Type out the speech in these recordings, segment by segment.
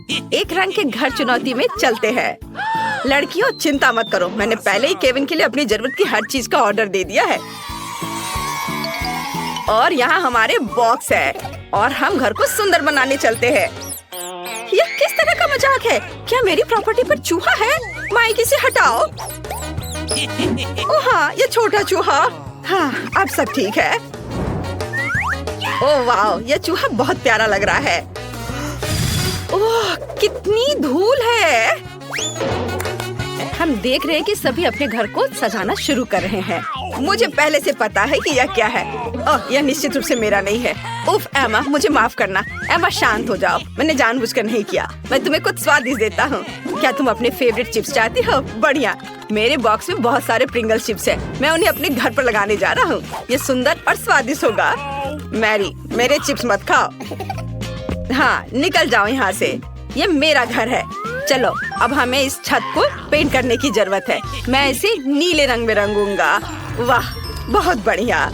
एक रंग के घर चुनौती में चलते हैं। लड़कियों चिंता मत करो, मैंने पहले ही केविन के लिए अपनी जरूरत की हर चीज का ऑर्डर दे दिया है। और यहाँ हमारे बॉक्स है और हम घर को सुंदर बनाने चलते हैं। ये किस तरह का मजाक है? क्या मेरी प्रॉपर्टी पर चूहा है? माइक इसे हटाओ। ओह हाँ, ये छोटा चूहा। हाँ, अब सब ठीक है। ओह वाह, ये चूहा बहुत प्यारा लग रहा है। ओह, कितनी धूल है। हम देख रहे हैं कि सभी अपने घर को सजाना शुरू कर रहे हैं। मुझे पहले से पता है कि यह क्या है। ओह, यह निश्चित रूप से मेरा नहीं है। उफ एमा, मुझे माफ करना। एमा शांत हो जाओ, मैंने जानबूझकर नहीं किया। मैं तुम्हें कुछ स्वादिष्ट देता हूँ। क्या तुम अपने फेवरेट चिप्स चाहती हो? बढ़िया, मेरे बॉक्स में बहुत सारे प्रिंगल चिप्स हैं। मैं उन्हें अपने घर पर लगाने जा रहा हूँ। ये सुंदर और स्वादिष्ट होगा। मैरी, मेरे चिप्स मत खाओ। हाँ, निकल जाओ यहाँ से। ये मेरा घर है। चलो, अब हमें इस छत को पेंट करने की जरूरत है। मैं इसे नीले रंग में रंगूंगा। वाह, बहुत बढ़िया।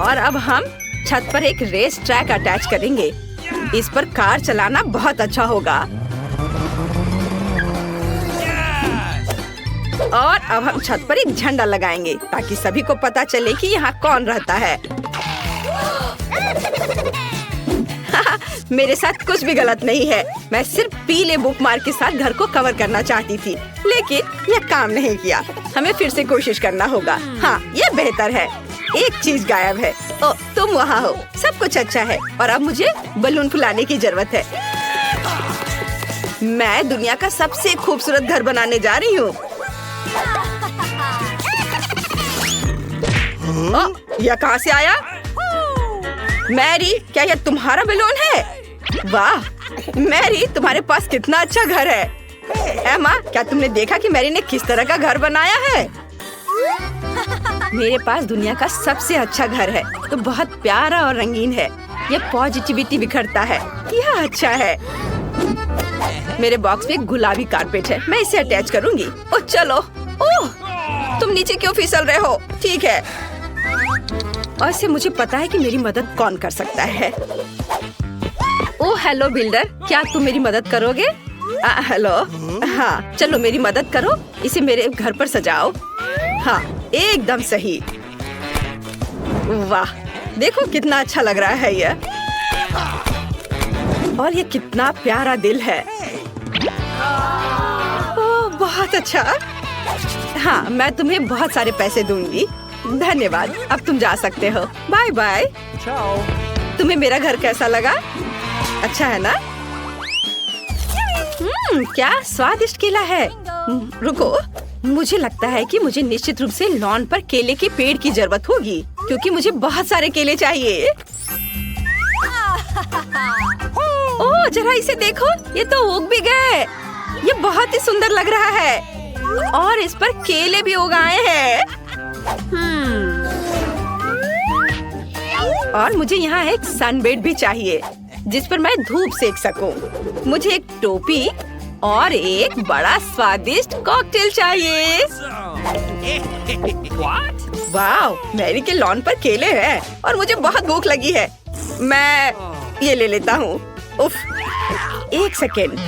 और अब हम छत पर एक रेस ट्रैक अटैच करेंगे। इस पर कार चलाना बहुत अच्छा होगा। और अब हम छत पर एक झंडा लगाएंगे ताकि सभी को पता चले कि यहाँ कौन रहता है। मेरे साथ कुछ भी गलत नहीं है। मैं सिर्फ पीले बुकमार्क के साथ घर को कवर करना चाहती थी, लेकिन यह काम नहीं किया। हमें फिर से कोशिश करना होगा। हाँ, यह बेहतर है। एक चीज गायब है। ओ, तुम वहाँ हो। सब कुछ अच्छा है और अब मुझे बलून फुलाने की जरूरत है। मैं दुनिया का सबसे खूबसूरत घर बनाने जा रही हूँ। यह कहाँ से आया? मैरी, क्या यह तुम्हारा बलून है? वाह मैरी, तुम्हारे पास कितना अच्छा घर है। एमा, क्या तुमने देखा कि मैरी ने किस तरह का घर बनाया है? मेरे पास दुनिया का सबसे अच्छा घर है, तो बहुत प्यारा और रंगीन है। यह पॉजिटिविटी बिखरता है। यह अच्छा है। मेरे बॉक्स में एक गुलाबी कारपेट है, मैं इसे अटैच करूंगी। ओह चलो। ओह, तुम नीचे क्यों फिसल रहे हो? ठीक है। और इससे मुझे पता है कि मेरी मदद कौन कर सकता है। ओह हेलो बिल्डर, क्या तुम मेरी मदद करोगे? हेलो। हाँ, चलो मेरी मदद करो, इसे मेरे घर पर सजाओ। हाँ, एकदम सही। वाह, देखो कितना अच्छा लग रहा है यह। और ये कितना प्यारा दिल है। ओह बहुत अच्छा। हाँ, मैं तुम्हें बहुत सारे पैसे दूंगी। धन्यवाद, अब तुम जा सकते हो। Bye bye. तुम्हें मेरा घर कैसा लगा? अच्छा है ना? क्या स्वादिष्ट केला है। रुको, मुझे लगता है कि मुझे निश्चित रूप से लॉन पर केले के पेड़ की जरूरत होगी, क्योंकि मुझे बहुत सारे केले चाहिए। ओह जरा इसे देखो, ये तो उग भी गए। ये बहुत ही सुंदर लग रहा है और इस पर केले भी उगाए हैं। और मुझे यहाँ एक सनबेड भी चाहिए जिस पर मैं धूप सेक सकूं। मुझे एक टोपी और एक बड़ा स्वादिष्ट कॉकटेल चाहिए। वाह, मैरी के लॉन पर केले हैं और मुझे बहुत भूख लगी है। मैं ये ले लेता हूँ। उफ, एक सेकेंड,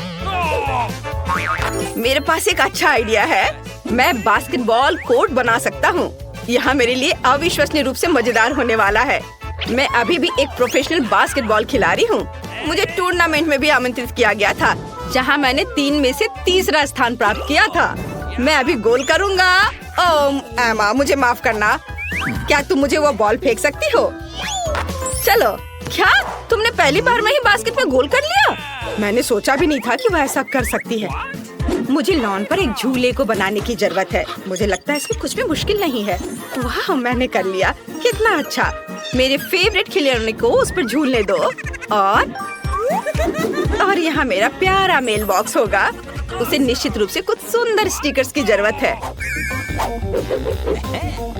मेरे पास एक अच्छा आइडिया है। मैं बास्केटबॉल कोर्ट बना सकता हूँ। यहाँ मेरे लिए अविश्वसनीय रूप से मजेदार होने वाला है। मैं अभी भी एक प्रोफेशनल बास्केटबॉल खिलाड़ी हूँ। मुझे टूर्नामेंट में भी आमंत्रित किया गया था, जहाँ मैंने 3 में से तीसरा स्थान प्राप्त किया था। मैं अभी गोल करूँगा। ओह एमा, मुझे माफ करना। क्या तुम मुझे वो बॉल फेंक सकती हो? चलो। क्या तुमने पहली बार में ही बास्केट में गोल कर लिया? मैंने सोचा भी नहीं था कि वह ऐसा कर सकती है। मुझे लॉन पर एक झूले को बनाने की जरूरत है। मुझे लगता है इसमें कुछ भी मुश्किल नहीं है। वाह, मैंने कर लिया। कितना अच्छा। मेरे फेवरेट खिलौने को उस पर झूलने दो। और यहाँ मेरा प्यारा मेल बॉक्स होगा। उसे निश्चित रूप से कुछ सुंदर स्टिकर्स की जरूरत है।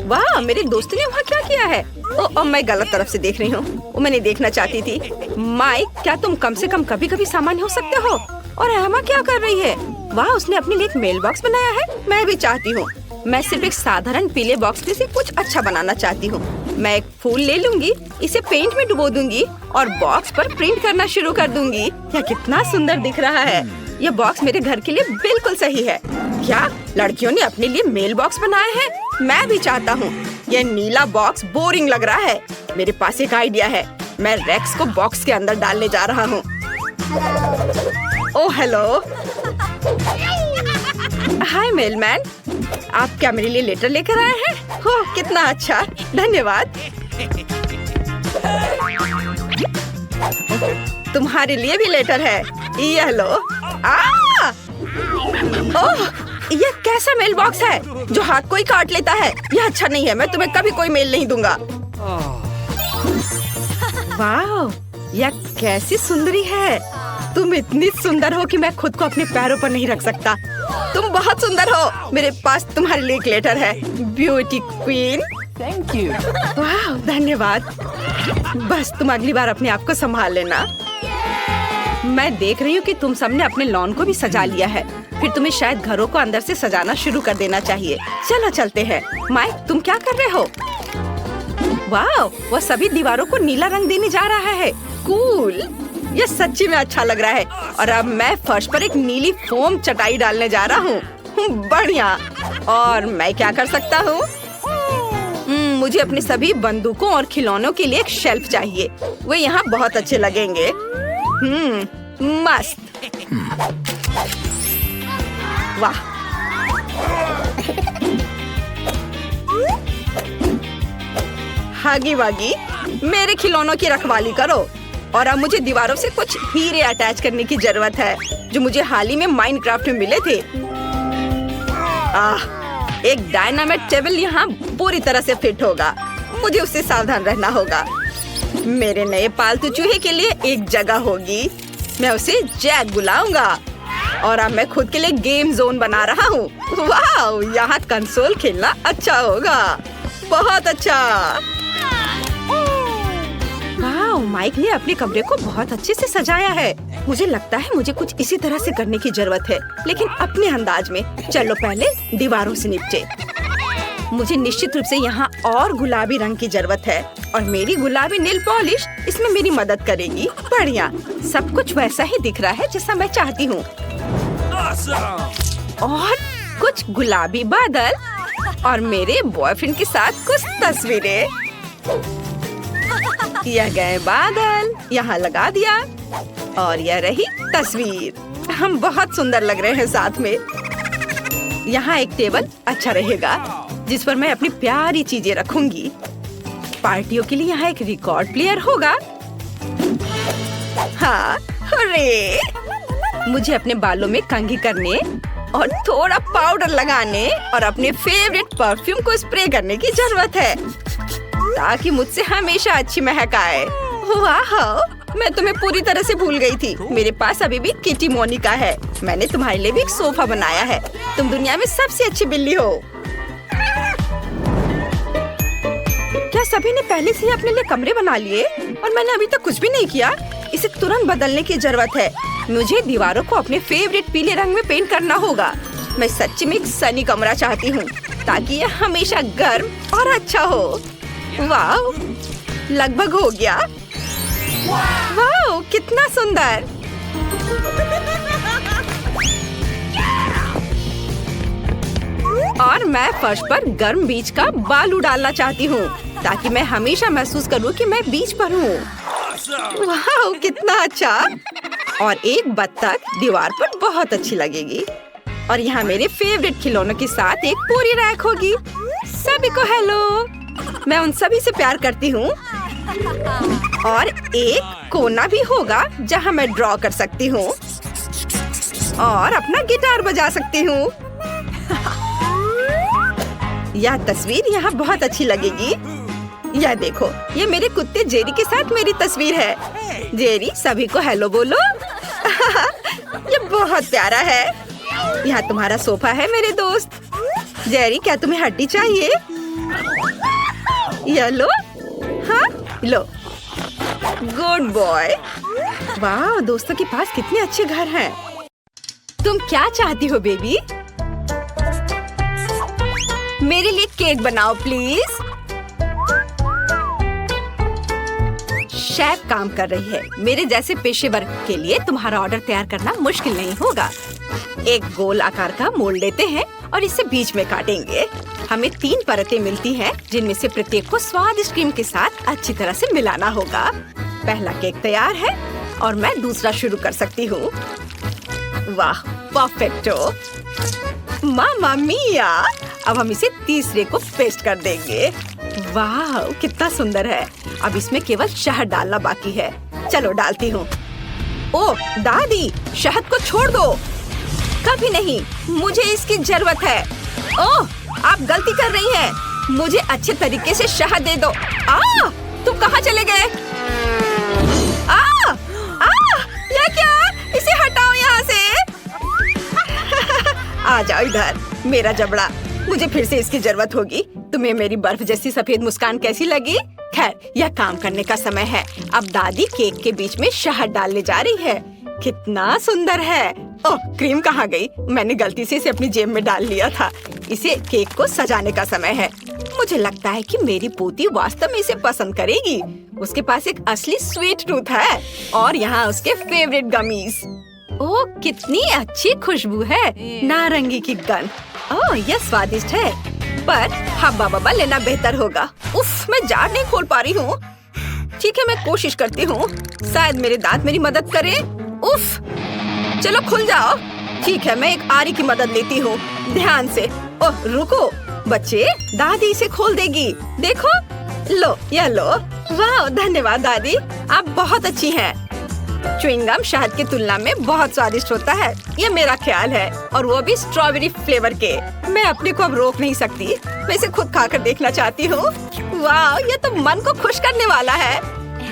वाह, मेरे दोस्त ने वहाँ क्या किया है? ओह, मैं गलत तरफ से देख रही हूँ। वो मैं नहीं देखना चाहती थी। माइक, क्या तुम कम से कम कभी-कभी सामान्य हो सकते हो? और एमा क्या कर रही है? वाह, उसने अपने लिए एक मेल बॉक्स बनाया है। मैं भी चाहती हूँ। मैं सिर्फ एक साधारण पीले बॉक्स में से कुछ अच्छा बनाना चाहती हूँ। मैं एक फूल ले लूंगी, इसे पेंट में डुबो दूंगी और बॉक्स पर प्रिंट करना शुरू कर दूंगी। यह कितना सुंदर दिख रहा है। यह बॉक्स मेरे घर के लिए बिल्कुल सही है। क्या लड़कियों ने अपने लिए मेल बॉक्स बनाए हैं? मैं भी चाहता हूँ। यह नीला बॉक्स बोरिंग लग रहा है। मेरे पास एक आइडिया है। मैं रेक्स को बॉक्स के अंदर डालने जा रहा हूँ। ओह हेलो, हाय मेलमैन, आप क्या मेरे लिए लेटर लेकर आए हैं? ओह कितना अच्छा, धन्यवाद। तुम्हारे लिए भी लेटर है, ये लो। ओह, यह कैसा मेल बॉक्स है जो हाथ को ही काट लेता है? यह अच्छा नहीं है। मैं तुम्हें कभी कोई मेल नहीं दूंगा। वाह, यह कैसी सुंदरी है। तुम इतनी सुंदर हो कि मैं खुद को अपने पैरों पर नहीं रख सकता। तुम बहुत सुंदर हो। मेरे पास तुम्हारे लिए एक लेटर है, ब्यूटी क्वीन। Thank you. वाह, धन्यवाद। बस तुम अगली बार अपने आप को संभाल लेना। मैं देख रही हूँ कि तुम सबने अपने लॉन को भी सजा लिया है। फिर तुम्हें शायद घरों को अंदर से सजाना शुरू कर देना चाहिए। चलो चलते हैं। माइक, तुम क्या कर रहे हो? वाह, वह सभी दीवारों को नीला रंग देने जा रहा है। कूल, यह सच्ची में अच्छा लग रहा है। और अब मैं फर्श पर एक नीली फोम चटाई डालने जा रहा हूँ। बढ़िया। और मैं क्या कर सकता हूँ? मुझे अपने सभी बंदूकों और खिलौनों के लिए एक शेल्फ चाहिए। वे यहाँ बहुत अच्छे लगेंगे। मस्त। वाह, हागी वागी, मेरे खिलौनों की रखवाली करो। और अब मुझे दीवारों से कुछ हीरे अटैच करने की जरूरत है जो मुझे हाल ही में माइनक्राफ्ट में मिले थे। एक डायनामाइट टेबल यहाँ पूरी तरह से फिट होगा। मुझे उससे सावधान रहना होगा। मेरे नए पालतू चूहे के लिए एक जगह होगी। मैं उसे जैक बुलाऊंगा। और अब मैं खुद के लिए गेम जोन बना रहा हूँ। वाह, यहाँ कंसोल खेलना अच्छा होगा। बहुत अच्छा। वाह, माइक ने अपने कमरे को बहुत अच्छे से सजाया है। मुझे लगता है मुझे कुछ इसी तरह से करने की जरूरत है, लेकिन अपने अंदाज में। चलो पहले दीवारों से निपटे। मुझे निश्चित रूप से यहाँ और गुलाबी रंग की जरूरत है और मेरी गुलाबी नेल पॉलिश इसमें मेरी मदद करेगी। बढ़िया, सब कुछ वैसा ही दिख रहा है जैसा मैं चाहती हूँ। और कुछ गुलाबी बादल और मेरे बॉयफ्रेंड के साथ कुछ तस्वीरें। यह गए बादल, यहाँ लगा दिया और यह रही तस्वीर। हम बहुत सुंदर लग रहे हैं साथ में। यहाँ एक टेबल अच्छा रहेगा जिस पर मैं अपनी प्यारी चीजें रखूंगी। पार्टियों के लिए यहाँ एक रिकॉर्ड प्लेयर होगा। हाँ, हुर्रे! मुझे अपने बालों में कंघी करने और थोड़ा पाउडर लगाने और अपने फेवरेट परफ्यूम को स्प्रे करने की जरूरत है ताकि मुझसे हमेशा अच्छी महक आए। वाह, मैं तुम्हें पूरी तरह से भूल गई थी। मेरे पास अभी भी किटी मोनिका है। मैंने तुम्हारे लिए भी एक सोफा बनाया है। तुम दुनिया में सबसे अच्छी बिल्ली हो। क्या सभी ने पहले से ही अपने लिए कमरे बना लिए और मैंने अभी तक कुछ भी नहीं किया? इसे तुरंत बदलने की जरूरत है। मुझे दीवारों को अपने फेवरेट पीले रंग में पेंट करना होगा। मैं सच्ची में एक सनी कमरा चाहती हूँ ताकि यह हमेशा गर्म और अच्छा हो। वाह, लगभग हो गया। वाह, कितना सुंदर। और मैं फर्श पर गर्म बीच का बालू डालना चाहती हूँ ताकि मैं हमेशा महसूस करूँ कि मैं बीच पर हूँ। वाह, कितना अच्छा। और एक बत्तख दीवार पर बहुत अच्छी लगेगी। और यहाँ मेरे फेवरेट खिलौनों के साथ एक पूरी रैक होगी। सभी को हेलो, मैं उन सभी से प्यार करती हूँ। और एक कोना भी होगा जहाँ मैं ड्रॉ कर सकती हूँ और अपना गिटार बजा सकती हूँ। यह तस्वीर यहाँ बहुत अच्छी लगेगी। यह देखो, ये मेरे कुत्ते जेरी के साथ मेरी तस्वीर है। जेरी, सभी को हेलो बोलो। ये बहुत प्यारा है। यहाँ तुम्हारा सोफा है मेरे दोस्त। जेरी, क्या तुम्हें हड्डी चाहिए? यह लो। हाँ, लो। Good boy. वाह, दोस्तों के पास कितने अच्छे घर हैं। तुम क्या चाहती हो बेबी? मेरे लिए केक बनाओ प्लीज। शेफ काम कर रही है। मेरे जैसे पेशेवर के लिए तुम्हारा ऑर्डर तैयार करना मुश्किल नहीं होगा। एक गोल आकार का मोल्ड लेते हैं और इसे बीच में काटेंगे। हमें 3 परतें मिलती हैं, जिनमें से प्रत्येक को स्वादिष्ट क्रीम के साथ अच्छी तरह से मिलाना होगा। पहला केक तैयार है और मैं दूसरा शुरू कर सकती हूँ। वाह, परफेक्टो! मामा मिया! अब हम इसे तीसरे को पेस्ट कर देंगे। वाह, कितना सुंदर है। अब इसमें केवल शहद डालना बाकी है। चलो डालती हूँ। ओह दादी, शहद को छोड़ दो। कभी नहीं, मुझे इसकी जरूरत है। ओह, आप गलती कर रही हैं। मुझे अच्छे तरीके से शहद दे दो। तुम कहाँ चले गए? ये क्या? इसे हटाओ यहाँ से। आ जाओ इधर, मेरा जबड़ा। मुझे फिर से इसकी जरूरत होगी। तुम्हें मेरी बर्फ जैसी सफेद मुस्कान कैसी लगी? खैर, यह काम करने का समय है। अब दादी केक के बीच में शहद डालने जा रही है। कितना सुंदर है। ओह, क्रीम कहाँ गई? मैंने गलती से इसे अपनी जेब में डाल लिया था। इसे केक को सजाने का समय है। मुझे लगता है कि मेरी पोती वास्तव में इसे पसंद करेगी। उसके पास एक असली स्वीट टूथ है और यहाँ उसके फेवरेट गमीज। ओह, कितनी अच्छी खुशबू है। नारंगी की गंध। ओह, यह स्वादिष्ट है, पर हब्बा बब्बा लेना बेहतर होगा। उफ, मैं जार नहीं खोल पा रही हूँ। ठीक है, मैं कोशिश करती हूँ। शायद मेरे दांत मेरी मदद करें। उफ, चलो खुल जाओ। ठीक है, मैं एक आरी की मदद लेती हूँ। ध्यान से। ओह, रुको बच्चे, दादी इसे खोल देगी। देखो, लो, यह लो। वाह, धन्यवाद दादी, आप बहुत अच्छी हैं। च्युइंगम शहद की तुलना में बहुत स्वादिष्ट होता है, ये मेरा ख्याल है, और वो भी स्ट्रॉबेरी फ्लेवर के। मैं अपने को अब रोक नहीं सकती। मैं इसे खुद खाकर देखना चाहती हूँ। वाह, ये तो मन को खुश करने वाला है।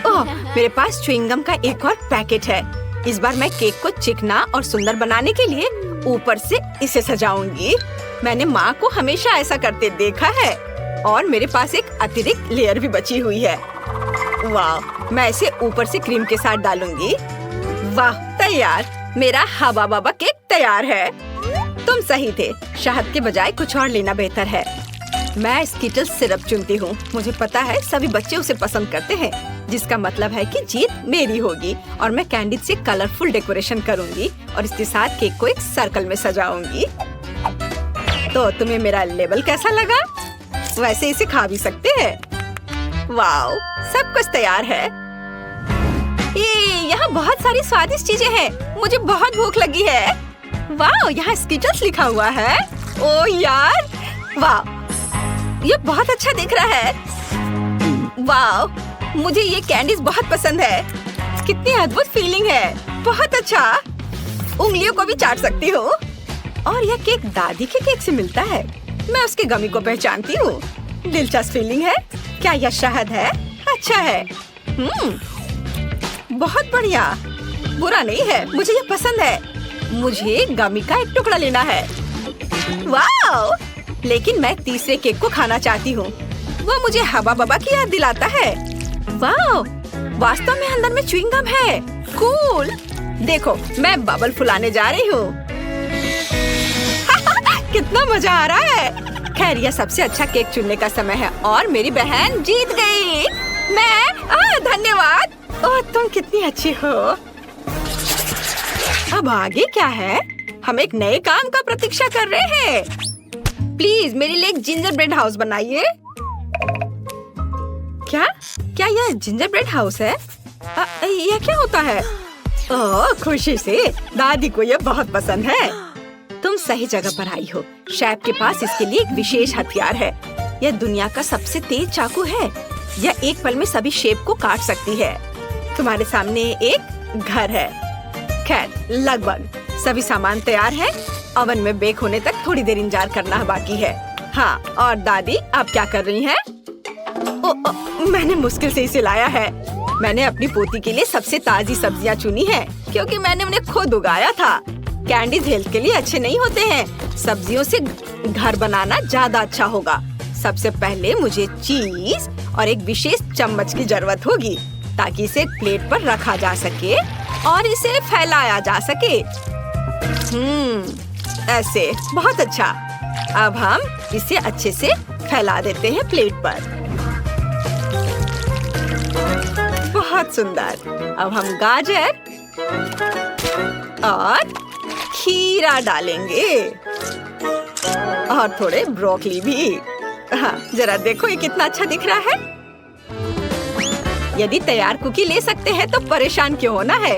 ओह, मेरे पास च्युइंगम का एक और पैकेट है। इस बार मैं केक को चिकना और सुंदर बनाने के लिए ऊपर से इसे सजाऊंगी। मैंने माँ को हमेशा ऐसा करते देखा है, और मेरे पास एक अतिरिक्त लेयर भी बची हुई है। वाह, मैं इसे ऊपर से क्रीम के साथ डालूंगी। वाह, तैयार। मेरा हवा बाबा केक तैयार है। तुम सही थे, शहद के बजाय कुछ और लेना बेहतर है। मैं स्किटल्स सिरप चुनती हूँ। मुझे पता है सभी बच्चे उसे पसंद करते हैं, जिसका मतलब है कि जीत मेरी होगी। और मैं कैंडी से कलरफुल डेकोरेशन करूँगी और इसके साथ केक को एक सर्कल में सजाऊंगी। तो तुम्हें मेरा लेबल कैसा लगा? वैसे इसे खा भी सकते हैं। वाओ, सब कुछ तैयार है। यहाँ बहुत सारी स्वादिष्ट चीजें हैं। मुझे बहुत भूख लगी है। वाओ, यहाँ स्किटल्स लिखा हुआ है। ओ यार, वाओ, ये बहुत अच्छा दिख रहा है। वाओ, मुझे ये कैंडीज बहुत पसंद है। कितनी अद्भुत फीलिंग है। बहुत अच्छा। उंगलियों को भी चाट सकती हूँ। और यह केक दादी के केक से मिलता है। मैं उसके गमी को पहचानती हूँ। दिलचस्प फीलिंग है। क्या यह शहद है? अच्छा है। बहुत बढ़िया। बुरा नहीं है, मुझे ये पसंद है। मुझे गमी का एक टुकड़ा लेना है। वाओ! लेकिन मैं तीसरे केक को खाना चाहती हूँ। वो मुझे हवा बबा की याद दिलाता है। वाओ! वास्तव में अंदर में च्युइंगम है। कूल! देखो, मैं बबल फुलाने जा रही हूँ। कितना मजा आ रहा है। खैर, यह सबसे अच्छा केक चुनने का समय है और मेरी बहन जीत गई। धन्यवाद। ओह, तुम कितनी अच्छी हो। अब आगे क्या है? हम एक नए काम का प्रतीक्षा कर रहे हैं। प्लीज मेरे लिए एक जिंजर ब्रेड हाउस बनाइए। क्या यह जिंजर ब्रेड हाउस है? यह क्या होता है? ओह, खुशी से। दादी को यह बहुत पसंद है। तुम सही जगह पर आई हो। शेफ के पास इसके लिए एक विशेष हथियार है। यह दुनिया का सबसे तेज चाकू है। यह एक पल में सभी शेप को काट सकती है। तुम्हारे सामने एक घर है। खैर, लगभग सभी सामान तैयार है। ओवन में बेक होने तक थोड़ी देर इंतजार करना बाकी है। हाँ, और दादी आप क्या कर रही हैं? मैंने मुश्किल से इसे लाया है। मैंने अपनी पोती के लिए सबसे ताजी सब्जियां चुनी हैं, क्योंकि मैंने उन्हें खुद उगाया था। कैंडीज हेल्थ के लिए अच्छे नहीं होते हैं। सब्जियों से घर बनाना ज्यादा अच्छा होगा। सबसे पहले मुझे चीज और एक विशेष चम्मच की जरूरत होगी, ताकि इसे प्लेट पर रखा जा सके और इसे फैलाया जा सके। ऐसे बहुत अच्छा। अब हम इसे अच्छे से फैला देते हैं प्लेट पर। बहुत सुंदर। अब हम गाजर और खीरा डालेंगे और थोड़े ब्रोकली भी। हाँ, जरा देखो ये कितना अच्छा दिख रहा है। यदि तैयार कुकी ले सकते हैं तो परेशान क्यों होना है।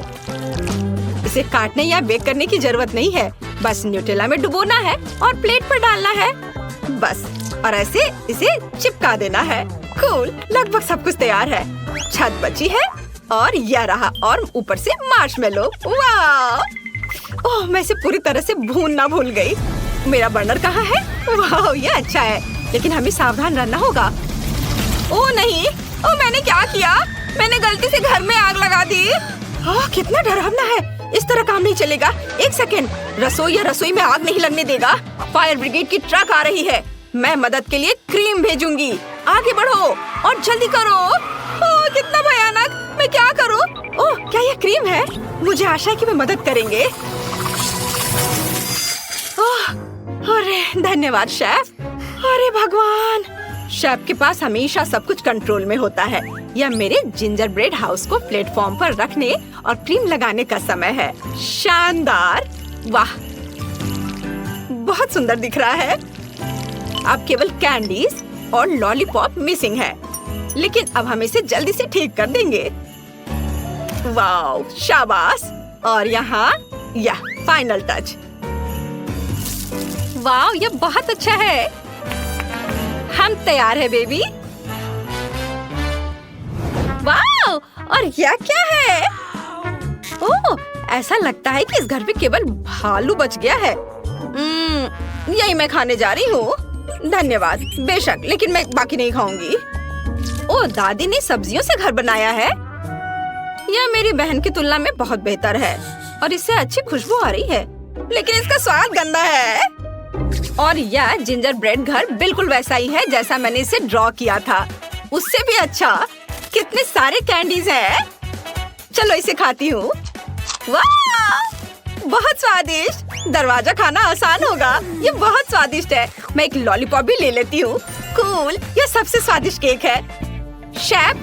इसे काटने या बेक करने की जरूरत नहीं है, बस न्यूटेला में डुबोना है और प्लेट पर डालना है बस, और ऐसे इसे चिपका देना है। कूल, लगभग सब कुछ तैयार है। छत बची है और यह रहा, और ऊपर से मार्शमेलो। वाह! ओह, मैं इसे पूरी तरह से भूनना भूल गई। मेरा बर्नर कहाँ है? वाह, ये अच्छा है, लेकिन हमें सावधान रहना होगा। ओह नहीं, ओह मैंने क्या किया? मैंने गलती से घर में आग लगा दी। ओह, कितना डरावना है। इस तरह काम नहीं चलेगा। एक सेकेंड, रसोई में आग नहीं लगने देगा। फायर ब्रिगेड की ट्रक आ रही है। मैं मदद के लिए क्रीम भेजूंगी। आगे बढ़ो और जल्दी करो। ओह, कितना भयानक। मैं क्या करूं? ओह, क्या यह क्रीम है? मुझे आशा है कि वे मदद करेंगे। ओह, अरे धन्यवाद शेफ। अरे भगवान, शेफ के पास हमेशा सब कुछ कंट्रोल में होता है। यह मेरे जिंजर ब्रेड हाउस को प्लेटफॉर्म पर रखने और क्रीम लगाने का समय है। शानदार! वाह, बहुत सुंदर दिख रहा है। अब केवल कैंडीज और लॉलीपॉप मिसिंग है, लेकिन अब हम इसे जल्दी से ठीक कर देंगे। वाह, शाबाश! और यहाँ यह फाइनल टच। वाह, यह बहुत अच्छा है। हम तैयार है बेबी। वाह, और यह क्या है? ओह, ऐसा लगता है कि इस घर में केवल भालू बच गया है। यही मैं खाने जा रही हूँ। धन्यवाद। बेशक, लेकिन मैं बाकी नहीं खाऊंगी। ओह, दादी ने सब्जियों से घर बनाया है। यह मेरी बहन की तुलना में बहुत बेहतर है और इससे अच्छी खुशबू आ रही है, लेकिन इसका स्वाद गंदा है। और यह जिंजर ब्रेड घर बिल्कुल वैसा ही है जैसा मैंने इसे ड्रॉ किया था, उससे भी अच्छा। कितने सारे कैंडीज हैं। चलो इसे खाती हूँ। वाह, बहुत स्वादिष्ट। दरवाजा खाना आसान होगा। ये बहुत स्वादिष्ट है। मैं एक लॉलीपॉप भी ले लेती हूँ। कूल, यह सबसे स्वादिष्ट केक है। शेफ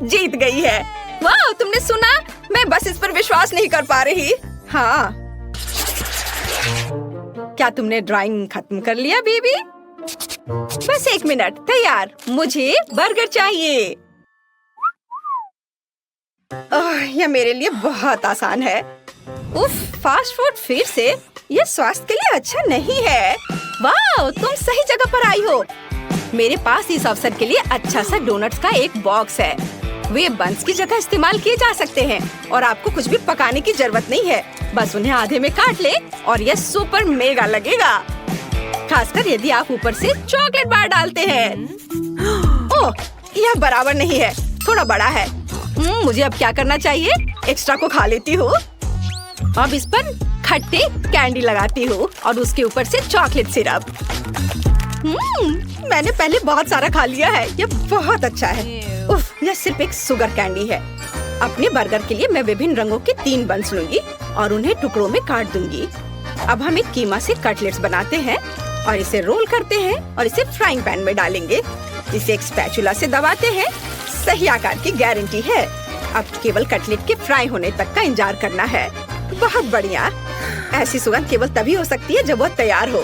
जीत गई है। वाह, तुमने सुना? मैं बस इस पर विश्वास नहीं कर पा रही। हाँ, क्या तुमने ड्राइंग खत्म कर लिया बेबी? बस 1 मिनट। तैयार। मुझे बर्गर चाहिए। यह मेरे लिए बहुत आसान है। उफ, फास्ट फूड फिर से? यह स्वास्थ्य के लिए अच्छा नहीं है। वाह, तुम सही जगह पर आई हो। मेरे पास इस अवसर के लिए अच्छा सा डोनट्स का एक बॉक्स है। वे बंस की जगह इस्तेमाल किए जा सकते हैं और आपको कुछ भी पकाने की जरूरत नहीं है। बस उन्हें आधे में काट ले और यह सुपर मेगा लगेगा, खासकर यदि आप ऊपर से चॉकलेट बार डालते हैं। ओह, यह बराबर नहीं है, थोड़ा बड़ा है। मुझे अब क्या करना चाहिए? एक्स्ट्रा को खा लेती हूँ। अब इस पर खट्टे कैंडी लगाती हूँ और उसके ऊपर से चॉकलेट सिरप। मैंने पहले बहुत सारा खा लिया है। यह बहुत अच्छा है। उफ, यह सिर्फ एक शुगर कैंडी है। अपने बर्गर के लिए मैं विभिन्न रंगों के 3 बंस लूंगी और उन्हें टुकड़ों में काट दूंगी। अब हम एक कीमा से कटलेट्स बनाते हैं और इसे रोल करते हैं और इसे फ्राइंग पैन में डालेंगे। इसे एक स्पैचुला से दबाते हैं। सही आकार की गारंटी है। अब केवल कटलेट के फ्राई होने तक का इंतजार करना है। बहुत बढ़िया। ऐसी सुगंध केवल तभी हो सकती है जब वह तैयार हो।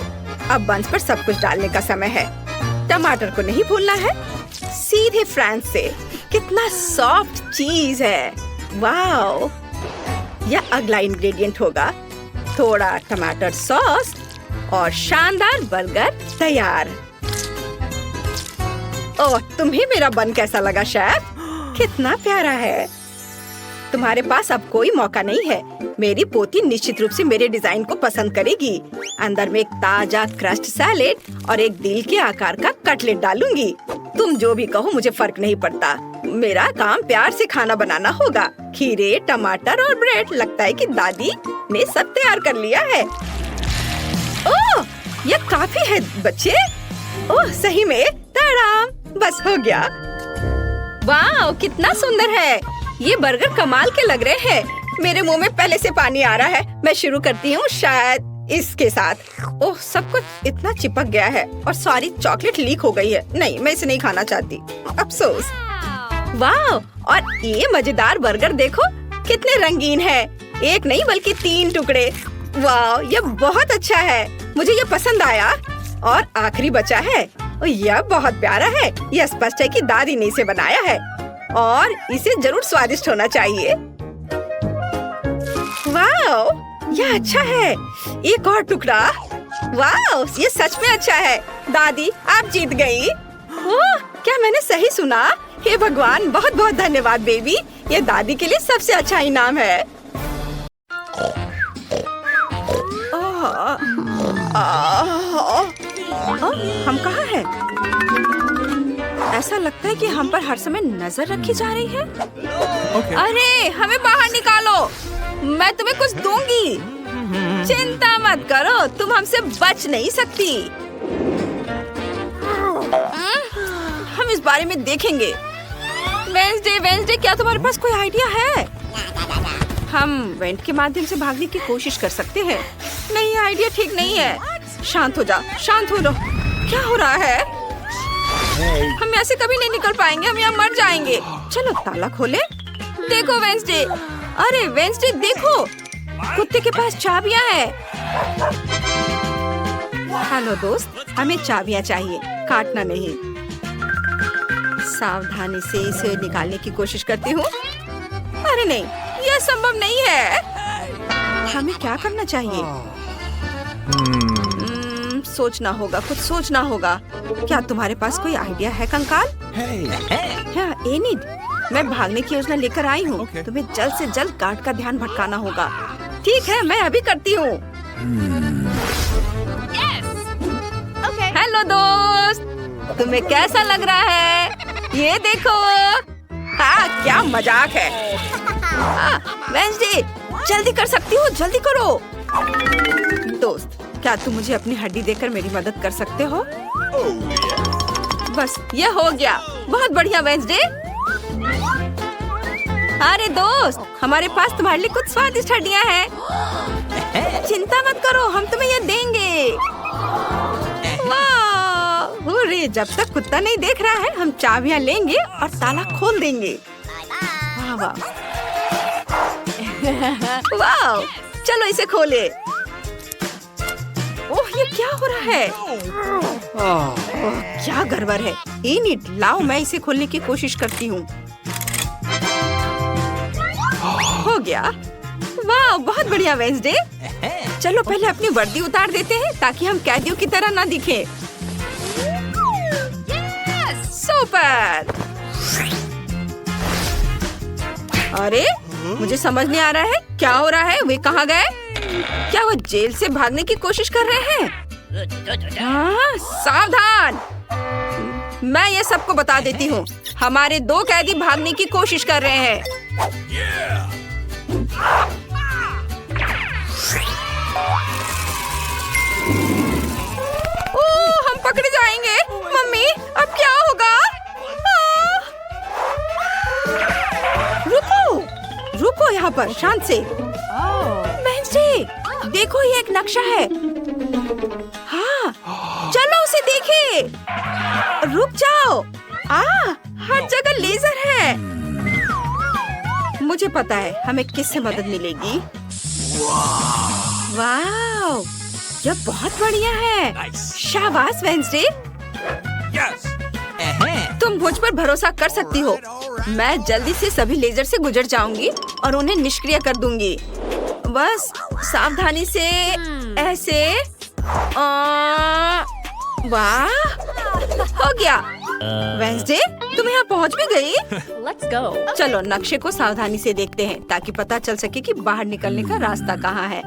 अब बंस पर सब कुछ डालने का समय है। टमाटर को नहीं भूलना है। सीधे फ्रांस से। कितना सॉफ्ट चीज है। वाओ, यह अगला इंग्रेडिएंट होगा। थोड़ा टमाटर सॉस और शानदार बर्गर तैयार। ओह, तुम्हें मेरा बन कैसा लगा शेफ? कितना प्यारा है। तुम्हारे पास अब कोई मौका नहीं है। मेरी पोती निश्चित रूप से मेरे डिजाइन को पसंद करेगी। अंदर में एक ताजा क्रस्ट सैलेड और एक दिल के आकार का कटलेट डालूंगी। तुम जो भी कहो, मुझे फर्क नहीं पड़ता। मेरा काम प्यार से खाना बनाना होगा। खीरे, टमाटर और ब्रेड। लगता है कि दादी ने सब तैयार कर लिया है। ओह, यह काफी है बच्चे। ओह, सही में ताड़ाम, बस हो गया। वाह, कितना सुंदर है। ये बर्गर कमाल के लग रहे हैं। मेरे मुंह में पहले से पानी आ रहा है। मैं शुरू करती हूँ। शायद इसके साथ। ओह, सब कुछ इतना चिपक गया है और सारी चॉकलेट लीक हो गई है। नहीं, मैं इसे नहीं खाना चाहती, अफसोस। वाह, और ये मजेदार बर्गर देखो कितने रंगीन है। एक नहीं बल्कि 3 टुकड़े। वाह, ये बहुत अच्छा है, मुझे ये पसंद आया। और आखिरी बचा है, यह बहुत प्यारा है। यह स्पष्ट है कि दादी ने इसे बनाया है और इसे जरूर स्वादिष्ट होना चाहिए। वाह, यह अच्छा है। एक और टुकड़ा। वाह, ये सच में अच्छा है। दादी, आप जीत गई। ओह, क्या मैंने सही सुना? हे भगवान, बहुत बहुत धन्यवाद बेबी। ये दादी के लिए सबसे अच्छा इनाम है। हम कहाँ हैं? ऐसा लगता है कि हम पर हर समय नजर रखी जा रही है। अरे, हमें बाहर निकालो, मैं तुम्हें कुछ दूंगी। चिंता मत करो, तुम हमसे बच नहीं सकती। हम इस बारे में देखेंगे। वेंसडे, क्या तुम्हारे पास कोई आइडिया है? हम वेंट के माध्यम से भागने की कोशिश कर सकते हैं। नहीं, आइडिया ठीक नहीं है। शांत हो जा, शांत हो जाओ। क्या हो रहा है? हम यहाँ से कभी नहीं निकल पाएंगे, हम यहाँ मर जाएंगे। चलो ताला खोले। देखो वेंसडे, अरे वेंसडे देखो, कुत्ते के पास चाबियाँ हैं। हेलो दोस्त, हमें चाबियाँ चाहिए, काटना नहीं। सावधानी से इसे निकालने की कोशिश करती हूँ। अरे नहीं, यह संभव नहीं है। हमें क्या करना चाहिए? सोचना होगा, कुछ सोचना होगा। क्या तुम्हारे पास कोई आइडिया है कंकाल? हाँ, एनिड, मैं भागने की योजना लेकर आई हूँ। तुम्हें जल्द से जल्द गार्ड का ध्यान भटकाना होगा। ठीक है, मैं अभी करती हूँ। हेलो दोस्त, तुम्हें कैसा लग रहा है? ये देखो। हाँ, क्या मजाक है। वेंसडे, जल्दी कर सकती हो, जल्दी करो। दोस्त, क्या तुम मुझे अपनी हड्डी देकर मेरी मदद कर सकते हो? बस, ये हो गया। बहुत बढ़िया वेंसडे। अरे दोस्त, हमारे पास तुम्हारे लिए कुछ स्वादिष्ट हड्डियाँ हैं। चिंता मत करो, हम तुम्हें ये देंगे। वाह, हुर्रे, जब तक कुत्ता नहीं देख रहा है, हम चाबियाँ लेंगे और ताला खोल देंगे। वाह वाह वाह, चलो इसे खोले। ओह, ये क्या हो रहा है? ओह, क्या गड़बड़ है। एनिड, लाओ मैं इसे खोलने की कोशिश करती हूँ। हो गया। वाह, बहुत बढ़िया वेंसडे। चलो पहले अपनी वर्दी उतार देते हैं ताकि हम कैदियों की तरह ना दिखें। सुपर। अरे, मुझे समझ नहीं आ रहा है क्या हो रहा है। वे कहाँ गए? क्या वो जेल से भागने की कोशिश कर रहे हैं? हाँ, सावधान, मैं ये सबको बता देती हूँ। हमारे 2 कैदी भागने की कोशिश कर रहे हैं। ओह, हम पकड़े जाएंगे। मम्मी, अब क्या होगा? रुको यहाँ पर, शांत से। वेंसडे, देखो ये एक नक्शा है। हाँ, चलो उसे देखें। रुक जाओ। हर जगह लेजर है। मुझे पता है हमें किससे मदद मिलेगी। वाह, यह बहुत बढ़िया है। शाबाश वेंसडे, तुम मुझ पर भरोसा कर सकती हो। मैं जल्दी से सभी लेजर से गुजर जाऊंगी और उन्हें निष्क्रिय कर दूंगी। बस सावधानी से ऐसे। वाह, हो गया। वेंसडे, तुम यहाँ पहुँच भी गई। Let's go. चलो नक्शे को सावधानी से देखते हैं ताकि पता चल सके कि बाहर निकलने का रास्ता कहाँ है।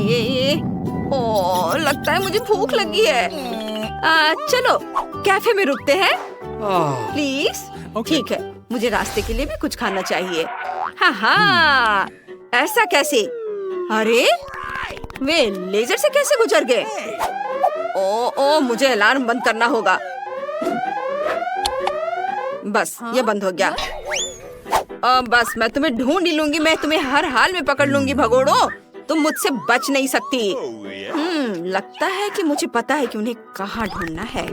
ये ओह, लगता है मुझे भूख लगी है। चलो कैफे में रुकते हैं प्लीज। ठीक है, मुझे रास्ते के लिए भी कुछ खाना चाहिए। हाँ, ऐसा कैसे? अरे, वे लेजर से कैसे गुजर गए? ओ, मुझे अलार्म बंद करना होगा। बस, ये बंद हो गया। बस मैं तुम्हें ढूंढ ही लूंगी। मैं तुम्हें हर हाल में पकड़ लूंगी भगोड़ो। तुम मुझसे बच नहीं सकती। लगता है कि मुझे पता है कि उन्हें कहाँ ढूंढना है।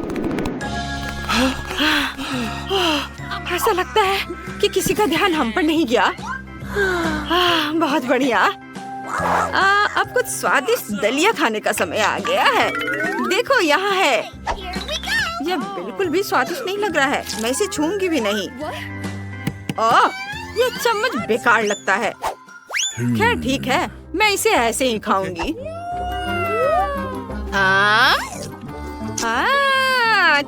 ऐसा लगता है कि किसी का ध्यान हम पर नहीं गया। बहुत बढ़िया। अब कुछ स्वादिष्ट दलिया खाने का समय आ गया है। देखो यहाँ है। यह बिल्कुल भी स्वादिष्ट नहीं लग रहा है। मैं इसे छूंगी भी नहीं। यह चम्मच बेकार लगता है। खैर ठीक है, मैं इसे ऐसे ही खाऊंगी।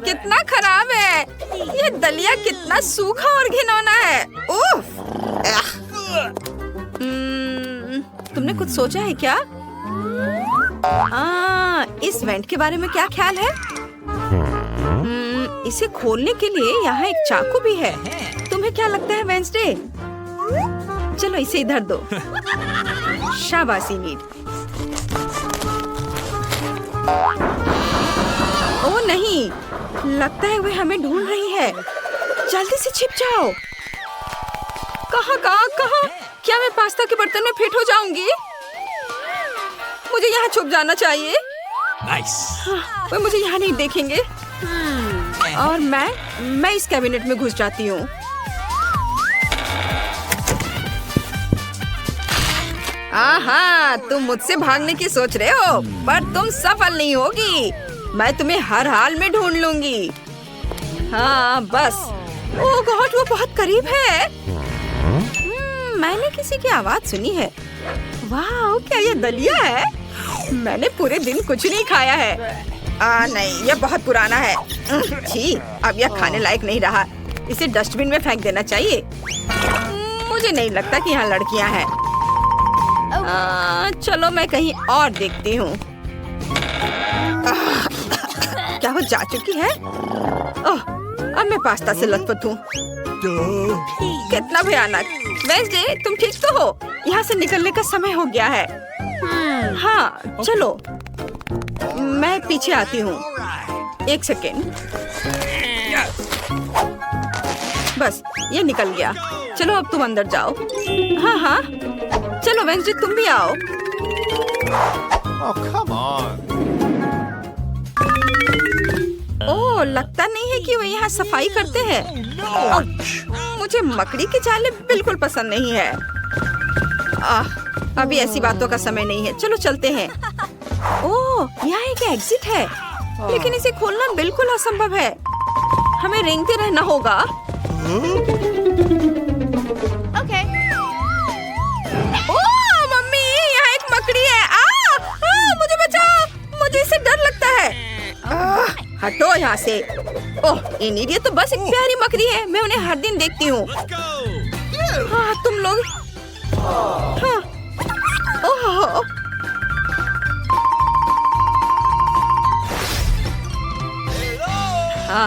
कितना खराब है। ये दलिया कितना सूखा और घिनौना है। उफ! तुमने कुछ सोचा है क्या? इस वेंट के बारे में क्या ख्याल है? इसे खोलने के लिए यहाँ एक चाकू भी है। तुम्हें क्या लगता है वेंसडे? चलो इसे इधर दो। शाबाशी नीड। ओ नहीं, लगता है वे हमें ढूंढ रही है। जल्दी से छिप जाओ। कहाँ? क्या मैं पास्ता के बर्तन में फिट हो जाऊंगी? मुझे यहाँ छुप जाना चाहिए। वे मुझे यहाँ नहीं देखेंगे। और मैं इस कैबिनेट में घुस जाती हूँ। तुम मुझसे भागने की सोच रहे हो, पर तुम सफल नहीं होगी। मैं तुम्हें हर हाल में ढूंढ लूंगी। हाँ बस। ओह गॉड, वो बहुत करीब है। मैंने किसी की आवाज सुनी है। वाह, क्या ये दलिया है? मैंने पूरे दिन कुछ नहीं खाया है। नहीं, यह बहुत पुराना है। छी, अब यह खाने लायक नहीं रहा। इसे डस्टबिन में फेंक देना चाहिए। मुझे नहीं लगता कि यहाँ लड़कियाँ हैं। चलो मैं कहीं और देखती हूँ। क्या वो जा चुकी है? अब मैं पास्ता से लथपथ हूँ। कितना भयानक। वेंसडे, तुम ठीक तो हो? यहाँ से निकलने का समय हो गया है। हाँ चलो, मैं पीछे आती हूँ। एक सेकेंड। बस ये निकल गया। चलो अब तुम अंदर जाओ। हाँ चलो वेंसडे, तुम भी आओ। ओह, लगता नहीं है कि वे यहाँ सफाई करते हैं। मुझे मकड़ी के जाले बिल्कुल पसंद नहीं है। अभी ऐसी बातों का समय नहीं है। चलो चलते हैं। ओह, यहाँ एक एग्जिट है, लेकिन इसे खोलना बिल्कुल असंभव है। हमें रेंगते रहना होगा। ओके। ओह मम्मी, यहाँ एक मकड़ी है। मुझे बचाओ, मुझे इससे डर लगता है। हटो यहाँ से। ओह, ये तो बस एक प्यारी मकड़ी है। मैं उन्हें हर दिन देखती हूँ। तुम लोग। ओह,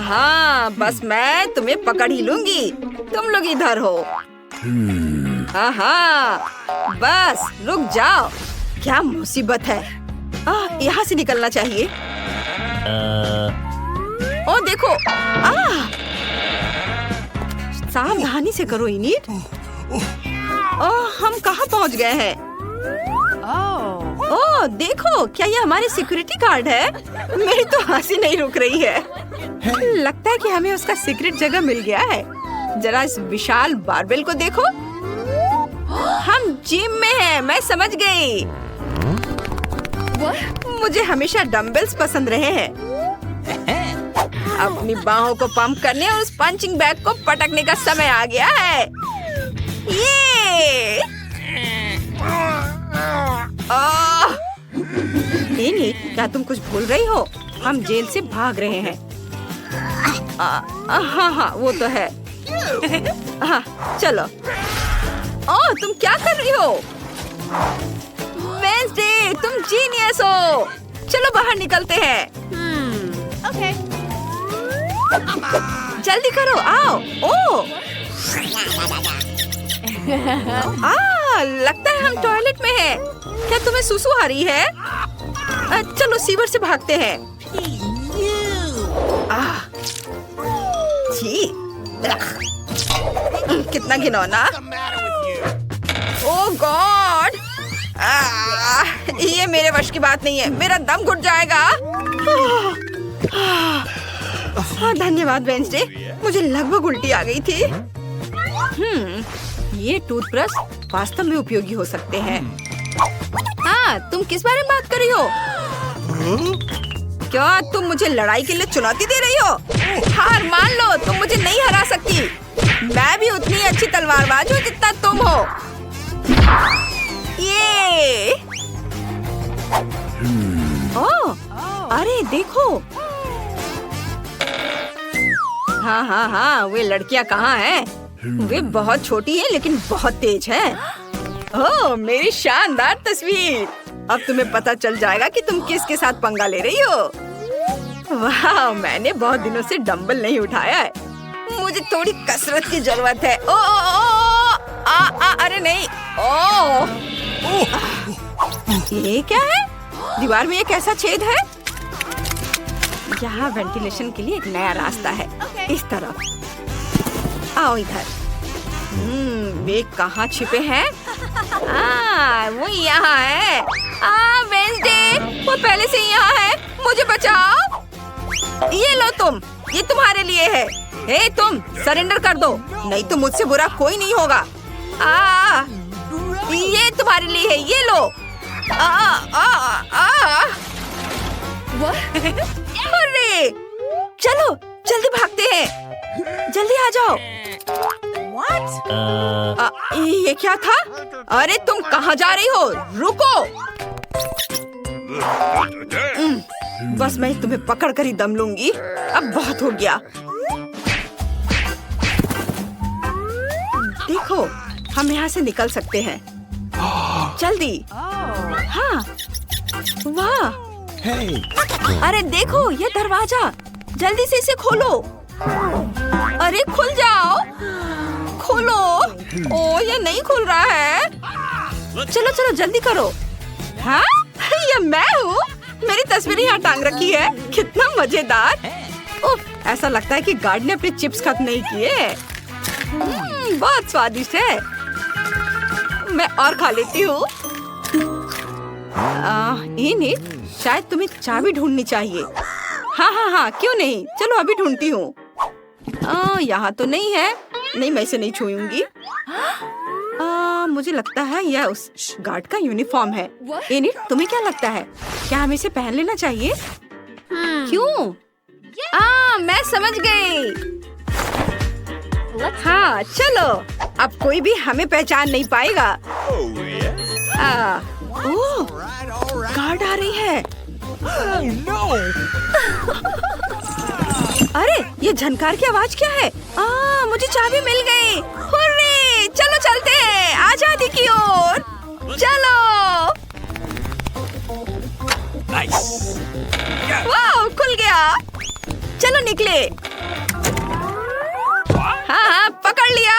हाँ, बस मैं तुम्हें पकड़ ही लूंगी। तुम लोग इधर हो। बस रुक जाओ। क्या मुसीबत है। यहाँ से निकलना चाहिए। ओ देखो। सावधानी से करो इनीट। हम कहाँ पहुँच गए हैं? ओह देखो, क्या ये हमारे सिक्योरिटी गार्ड है? मेरी तो हंसी नहीं रुक रही है। लगता है कि हमें उसका सीक्रेट जगह मिल गया है। जरा इस विशाल बारबेल को देखो। हम जिम में हैं, मैं समझ गई। मुझे हमेशा डंबल्स पसंद रहे हैं। अपनी बाहों को पंप करने और उस पंचिंग बैग को पटकने का समय आ गया है। ये नहीं, क्या तुम कुछ भूल रही हो? हम जेल से भाग रहे हैं। हाँ वो तो है। चलो। तुम क्या कर रही हो? वेंसडे, तुम जीनियस हो। चलो बाहर निकलते हैं। ओके। जल्दी करो, आओ। लगता है हम टॉयलेट में हैं। क्या तुम्हें सुसु आ रही है? चलो सीवर से भागते हैं। छी, कितना घिनौना। ओह गॉड, ये मेरे वश की बात नहीं है, मेरा दम घुट जाएगा। धन्यवाद वेंसडे, मुझे लगभग उल्टी आ गई थी। ये टूथब्रश वास्तव में उपयोगी हो सकते हैं। हाँ, तुम किस बारे में बात कर रही हो? क्या तुम मुझे लड़ाई के लिए चुनौती दे रही हो? हार मान लो, तुम मुझे नहीं हरा सकती। मैं भी उतनी अच्छी तलवारबाज हूँ जितना तुम हो। ये ओह, अरे देखो। हाँ, वे लड़कियाँ कहाँ हैं? वे बहुत छोटी हैं लेकिन बहुत तेज हैं। ओह, मेरी शानदार तस्वीर। अब तुम्हें पता चल जाएगा कि तुम किसके साथ पंगा ले रही हो। वाह, मैंने बहुत दिनों से डंबल नहीं उठाया है। मुझे थोड़ी कसरत की जरूरत है। अरे नहीं। ये क्या है? दीवार में एक ऐसा छेद है। यहाँ वेंटिलेशन के लिए एक नया रास्ता है। इस तरफ आओ, इधर। वे कहाँ छिपे हैं? वो यहाँ है। वेंसडे, वो पहले से यहाँ है। मुझे बचाओ। ये लो तुम, ये तुम्हारे लिए है। हे तुम, सरेंडर कर दो, नहीं तो मुझसे बुरा कोई नहीं होगा। ये तुम्हारे लिए है, ये लो। अरे चलो जल्दी भागते हैं, जल्दी आ जाओ। ये क्या था? अरे तुम कहाँ जा रही हो? रुको। बस मैं तुम्हें पकड़ कर ही दम लूंगी। अब बहुत हो गया। देखो, हम यहाँ से निकल सकते हैं। जल्दी। हाँ, वाह। अरे देखो, ये दरवाजा, जल्दी से इसे खोलो। अरे खुल जाओ, खोलो। ओ, ये नहीं खुल रहा है। चलो चलो जल्दी करो। हाँ, ये मैं हूँ। मेरी तस्वीर यहाँ टांग रखी है। कितना मजेदार। उफ, ऐसा लगता है कि गार्ड ने अपने चिप्स खत्म नहीं किए। बहुत स्वादिष्ट है। मैं और खा लेती हूँ। शायद तुम्हें चाबी ढूंढनी चाहिए। हाँ, क्यों नहीं, चलो अभी ढूंढती हूँ। यहाँ तो नहीं है। नहीं, मैं इसे नहीं छूऊंगी। मुझे लगता है यह उस गार्ड का यूनिफॉर्म है। एनिट, तुम्हें क्या लगता है? क्या हमें इसे पहन लेना चाहिए? क्यों? मैं समझ गई। हाँ, चलो। अब कोई भी हमें पहचान नहीं पाएगा। गार्ड आ रही है। अरे ये झनकार की आवाज क्या है? मुझे चाबी मिल गई। हुर्रे, चलो चलते हैं आजादी की ओर। चलो। वाह, खुल गया। चलो निकले। हाँ, पकड़ लिया।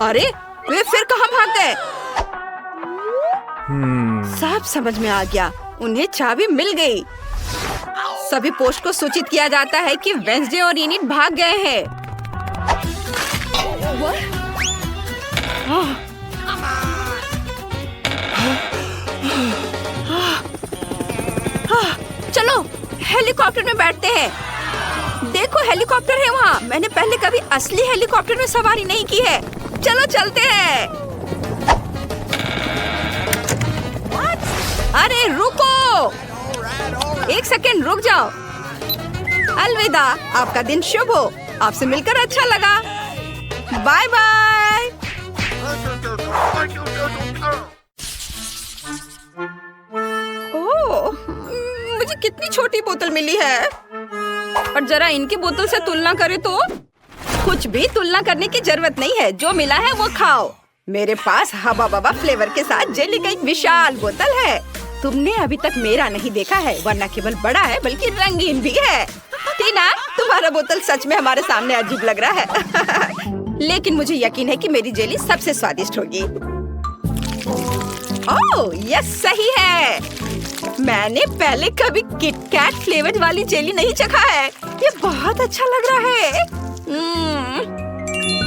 अरे वे फिर कहाँ भाग गए? सब समझ में आ गया। उन्हें चाबी मिल गई। सभी पोस्ट को सूचित किया जाता है कि वेंसडे और एनिट भाग गए हैं। चलो हेलीकॉप्टर में बैठते हैं। देखो, हेलीकॉप्टर है वहाँ। मैंने पहले कभी असली हेलीकॉप्टर में सवारी नहीं की है। चलो चलते हैं। अरे रुको, एक सेकेंड रुक जाओ। अलविदा, आपका दिन शुभ हो। आपसे मिलकर अच्छा लगा। Bye bye. ओह, मुझे कितनी छोटी बोतल मिली है। और जरा इनकी बोतल से तुलना करें तो कुछ भी तुलना करने की जरूरत नहीं है। जो मिला है वो खाओ। मेरे पास हबा बबा फ्लेवर के साथ जेली का एक विशाल बोतल है। तुमने अभी तक मेरा नहीं देखा है, वरना केवल बड़ा है बल्कि रंगीन भी है। टीना, तुम्हारा बोतल सच में हमारे सामने अजीब लग रहा है। लेकिन मुझे यकीन है कि मेरी जेली सबसे स्वादिष्ट होगी। ओह, यह सही है। मैंने पहले कभी किटकैट फ्लेवर वाली जेली नहीं चखा है। ये बहुत अच्छा लग रहा है।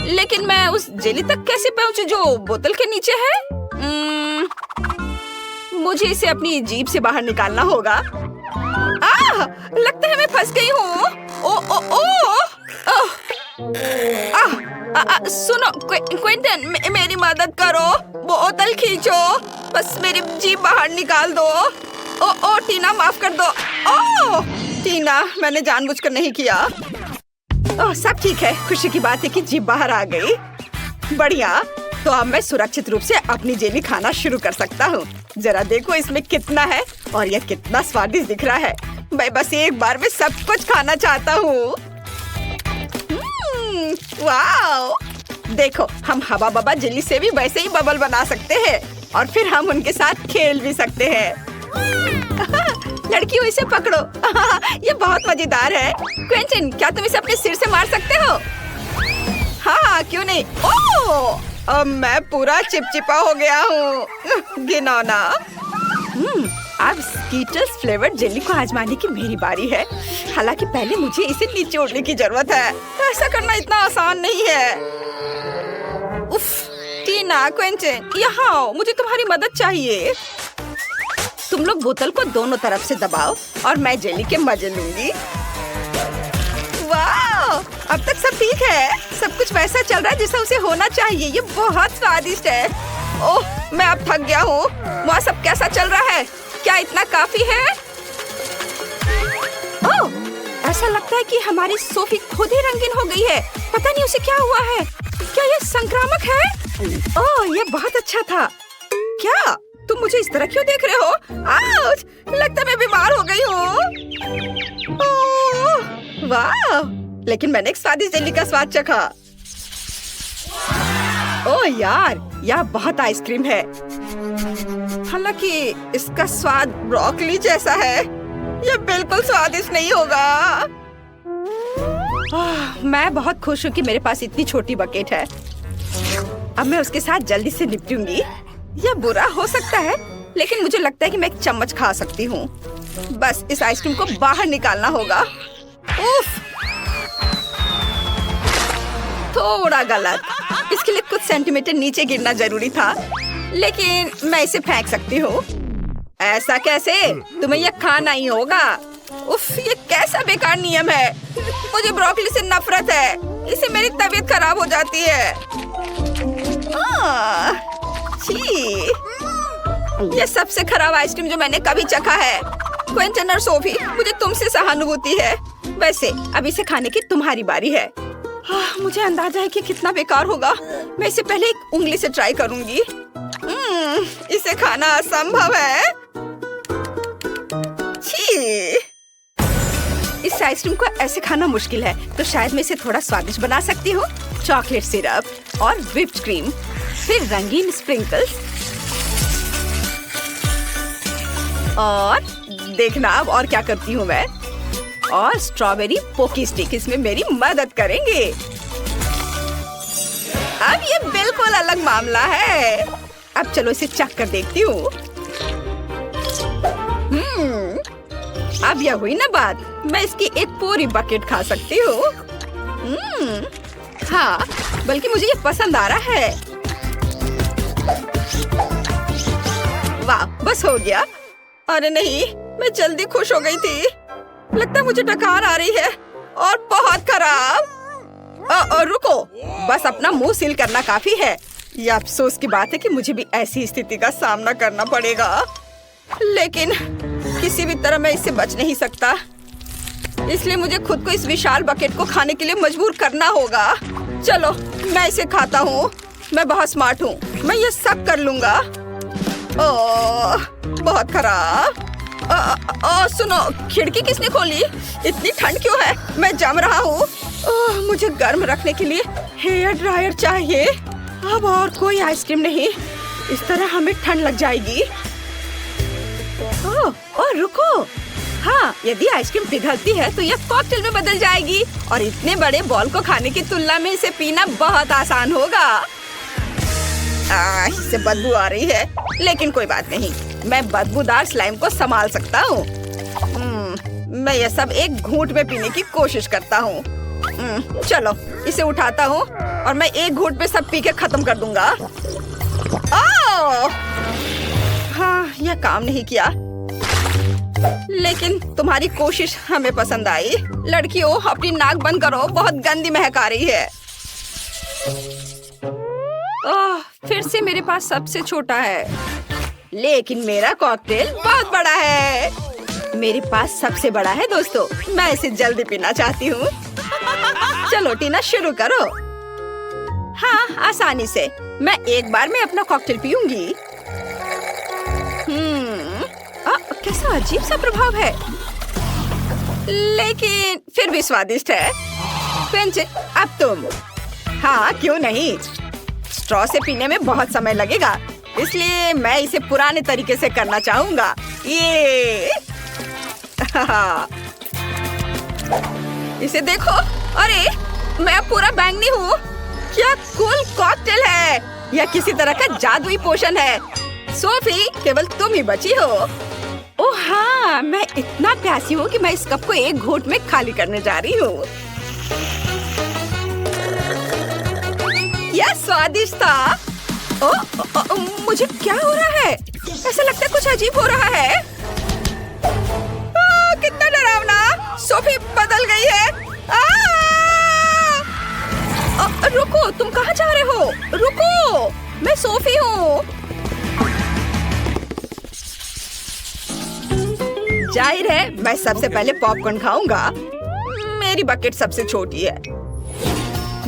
लेकिन मैं उस जेली तक कैसे पहुंचूं जो बोतल के नीचे है? मुझे इसे अपनी जीभ से बाहर निकालना होगा। लगता है मैं फंस गई हूँ। ओ ओ ओ सुनो क्विंटन, मेरी मदद करो, बोतल खींचो, बस मेरी जीभ बाहर निकाल दो। ओ टीना, माफ कर दो। ओ टीना, मैंने जानबूझकर नहीं किया। सब ठीक है। खुशी की बात है कि जीभ बाहर आ गई। बढ़िया, तो अब मैं सुरक्षित रूप से अपनी जेली खाना शुरू कर सकता हूँ। जरा देखो इसमें कितना है और यह कितना स्वादिष्ट दिख रहा है। मैं बस एक बार में सब कुछ खाना चाहता हूँ। वाओ! देखो, हम हवा बबा जेली से भी वैसे ही बबल बना सकते हैं और फिर हम उनके साथ खेल भी सकते हैं। लड़कियों, इसे पकड़ो। ये बहुत मजेदार है। क्विंटन, क्या तुम इसे अपने सिर से मार सकते हो? हाँ, क्यों नहीं। ओह! अब मैं पूरा चिपचिपा हो गया हूँ। घिनौना। अब स्कीटर्स फ्लेवर्ड जेली को आजमाने की मेरी बारी है। हालांकि पहले मुझे इसे नीचे उड़ने की जरूरत है। ऐसा करना इतना आसान नहीं है। उफ, टीना, क्विंटन, यहाँ आओ, मुझे तुम्हारी मदद चाहिए। तुम लोग बोतल को दोनों तरफ से दबाओ और मैं जेली के मजे लूंगी। वाह! अब तक सब ठीक है। सब कुछ वैसा चल रहा है जैसा उसे होना चाहिए। ये बहुत स्वादिष्ट है। ओह, मैं अब थक गया हूँ। वहाँ सब कैसा चल रहा है? क्या इतना काफी है? ओह, ऐसा लगता है कि हमारी सोफी खुद ही रंगीन हो गई है। पता नहीं उसे क्या हुआ है। क्या ये संक्रामक है? ओह, ये बहुत अच्छा था। क्या तुम मुझे इस तरह क्यों देख रहे हो? आउच! लगता है मैं बीमार हो गई हूँ। ओह, वाह! लेकिन मैंने एक स्वादिष्ट जेली का स्वाद चखा। ओह यार, यह बहुत आइसक्रीम है। हालांकि इसका स्वाद ब्रोकली जैसा है। यह बिल्कुल स्वादिष्ट नहीं होगा। मैं बहुत खुश हूँ कि मेरे पास इतनी छोटी बकेट है। अब मैं उसके साथ जल्दी से निपटूंगी। यह बुरा हो सकता है, लेकिन मुझे लगता है कि मैं एक चम्मच खा सकती हूँ। बस इस आइसक्रीम को बाहर निकालना होगा। उफ! थोड़ा गलत। इसके लिए कुछ सेंटीमीटर नीचे गिरना जरूरी था, लेकिन मैं इसे फेंक सकती हूँ। ऐसा कैसे? तुम्हें यह खाना ही होगा। उफ, ये कैसा बेकार नियम है। मुझे ब्रोकली से नफरत है। इससे मेरी तबीयत खराब हो जाती है। छी! ये सबसे खराब आइसक्रीम जो मैंने कभी चखा है। क्विंटन और सोफी, मुझे तुमसे सहानुभूति है। वैसे अब इसे खाने की तुम्हारी बारी है। मुझे अंदाजा है कि कितना बेकार होगा। मैं इसे पहले एक उंगली से ट्राई करूंगी। इसे खाना असंभव है। छी! इस आइसक्रीम को ऐसे खाना मुश्किल है, तो शायद मैं इसे थोड़ा स्वादिष्ट बना सकती हूँ। चॉकलेट सिरप और व्हिप्ड क्रीम, फिर रंगीन स्प्रिंकल्स, और देखना अब और क्या करती हूँ मैं। और स्ट्रॉबेरी पोकी स्टिक इसमें मेरी मदद करेंगे। अब ये बिल्कुल अलग मामला है। अब चलो इसे चख कर देखती हूँ। अब यह हुई ना बात। मैं इसकी एक पूरी बकेट खा सकती हूँ। हाँ, बल्कि मुझे ये पसंद आ रहा है। वाह, बस हो गया। अरे नहीं, मैं जल्दी खुश हो गई थी। लगता है मुझे डकार आ रही है और बहुत खराब। रुको, बस अपना मुंह सील करना काफी है। यह अफसोस की बात है कि मुझे भी ऐसी स्थिति का सामना करना पड़ेगा, लेकिन किसी भी तरह मैं इससे बच नहीं सकता। इसलिए मुझे खुद को इस विशाल बकेट को खाने के लिए मजबूर करना होगा। चलो, मैं इसे खाता हूँ। मैं बहुत स्मार्ट हूँ, मैं ये सब कर लूंगा। ओह, बहुत खराब। सुनो, खिड़की किसने खोली? इतनी ठंड क्यों है? मैं जम रहा हूँ। मुझे गर्म रखने के लिए हेयर ड्रायर चाहिए। अब और कोई आइसक्रीम नहीं, इस तरह हमें ठंड लग जाएगी। ओह, रुको। हाँ, यदि आइसक्रीम पिघलती है तो यह कॉकटेल में बदल जाएगी और इतने बड़े बॉल को खाने की तुलना में इसे पीना बहुत आसान होगा। इससे बदबू आ रही है, लेकिन कोई बात नहीं, मैं बदबूदार स्लाइम को संभाल सकता हूँ। मैं यह सब एक घूंट में पीने की कोशिश करता हूँ। चलो, इसे उठाता हूँ और मैं एक घूंट में सब पी के खत्म कर दूंगा। हाँ, यह काम नहीं किया, लेकिन तुम्हारी कोशिश हमें पसंद आई। लड़कियों, अपनी नाक बंद करो, बहुत गंदी महक आ रही है। ओह, फिर से मेरे पास सबसे छोटा है, लेकिन मेरा कॉकटेल बहुत बड़ा है। मेरे पास सबसे बड़ा है दोस्तों, मैं इसे जल्दी पीना चाहती हूँ। चलो टीना, शुरू करो। हाँ, आसानी से। मैं एक बार में अपना कॉकटेल पीऊंगी। कैसा अजीब सा प्रभाव है, लेकिन फिर भी स्वादिष्ट है। पेंच, अब तुम। हाँ, क्यों नहीं। स्ट्रॉ से पीने में बहुत समय लगेगा, इसलिए मैं इसे पुराने तरीके से करना चाहूंगा। ये इसे देखो। अरे, मैं पूरा बैंगनी हूँ। क्या कूल कॉकटेल है। यह किसी तरह का जादुई पोषण है। सोफी, केवल तुम ही बची हो। ओह हाँ, मैं इतना प्यासी हूँ कि मैं इस कप को एक घूंट में खाली करने जा रही हूँ। यह स्वादिष्ट था। मुझे क्या हो रहा है? ऐसा लगता है कुछ अजीब हो रहा है। कितना डरावना। सोफी बदल गई है। रुको, तुम कहाँ जा रहे हो? रुको, मैं सोफी हूँ। जाहिर है, मैं सबसे पहले पॉपकॉर्न खाऊंगा। मेरी बकेट सबसे छोटी है,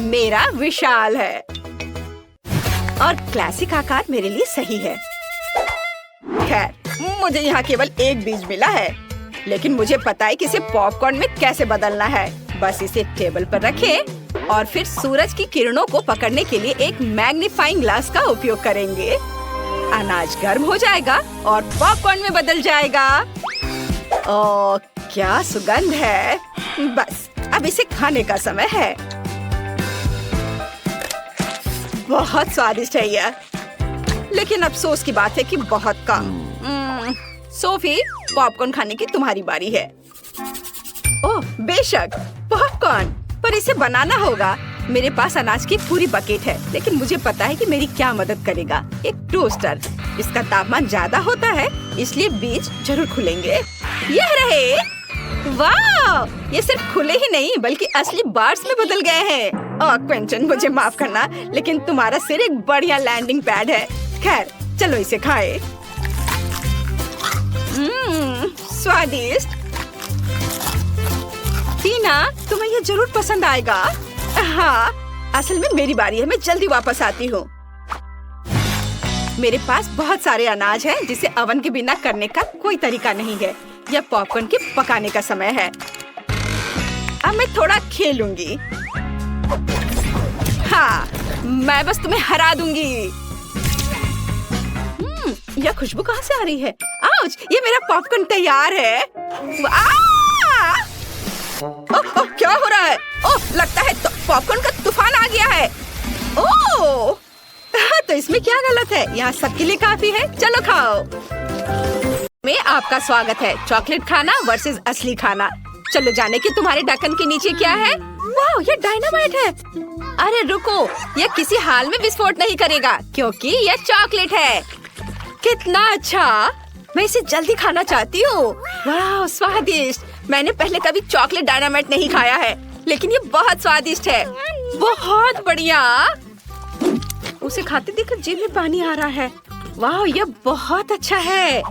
मेरा विशाल है, और क्लासिक आकार मेरे लिए सही है। खैर, मुझे यहाँ केवल एक बीज मिला है, लेकिन मुझे पता है कि इसे पॉपकॉर्न में कैसे बदलना है। बस इसे टेबल पर रखें और फिर सूरज की किरणों को पकड़ने के लिए एक मैग्नीफाइंग ग्लास का उपयोग करेंगे। अनाज गर्म हो जाएगा और पॉपकॉर्न में बदल जाएगा। ओह, क्या सुगंध है। बस अब इसे खाने का समय है। बहुत स्वादिष्ट है यह, लेकिन अफसोस की बात है कि बहुत कम। सोफी, पॉपकॉर्न खाने की तुम्हारी बारी है। ओह बेशक, पॉपकॉर्न, पर इसे बनाना होगा। मेरे पास अनाज की पूरी बकेट है, लेकिन मुझे पता है कि मेरी क्या मदद करेगा। एक टोस्टर। इसका तापमान ज्यादा होता है, इसलिए बीज जरूर खुलेंगे। यह रहे। वाह, ये सिर्फ खुले ही नहीं बल्कि असली बार्स में बदल गए हैं। ओह क्विंटन, मुझे माफ करना, लेकिन तुम्हारा सिर एक बढ़िया लैंडिंग पैड है। खैर, चलो इसे खाएं। स्वादिष्ट। टीना, तुम्हें ये जरूर पसंद आएगा। हाँ, असल में मेरी बारी है, मैं जल्दी वापस आती हूँ। मेरे पास बहुत सारे अनाज हैं, जिसे ओवन के बिना करने का कोई तरीका नहीं है। यह पॉपकॉर्न के पकाने का समय है। अब मैं थोड़ा खेलूंगी। हाँ, मैं बस तुम्हें हरा दूंगी। यह खुशबू कहाँ से आ रही है? आउच, ये मेरा पॉपकॉर्न तैयार है। ओह, क्या हो रहा है? ओह, लगता है पॉपकॉर्न का तूफान आ गया है। ओह, तो इसमें क्या गलत है? यहाँ सबके लिए काफी है। चलो खाओ। में आपका स्वागत है। चॉकलेट खाना वर्सेस असली खाना। चलो जाने कि तुम्हारे ढक्कन के नीचे क्या है। वाह, ये डायनामाइट है। अरे रुको, यह किसी हाल में विस्फोट नहीं करेगा, क्योंकि यह चॉकलेट है। कितना अच्छा, मैं इसे जल्दी खाना चाहती हूँ। वाह, स्वादिष्ट। मैंने पहले कभी चॉकलेट डायनामाइट नहीं खाया है, लेकिन ये बहुत स्वादिष्ट है। बहुत बढ़िया। उसे खाते देखकर जीभ में पानी आ रहा है। वाह, यह बहुत अच्छा है।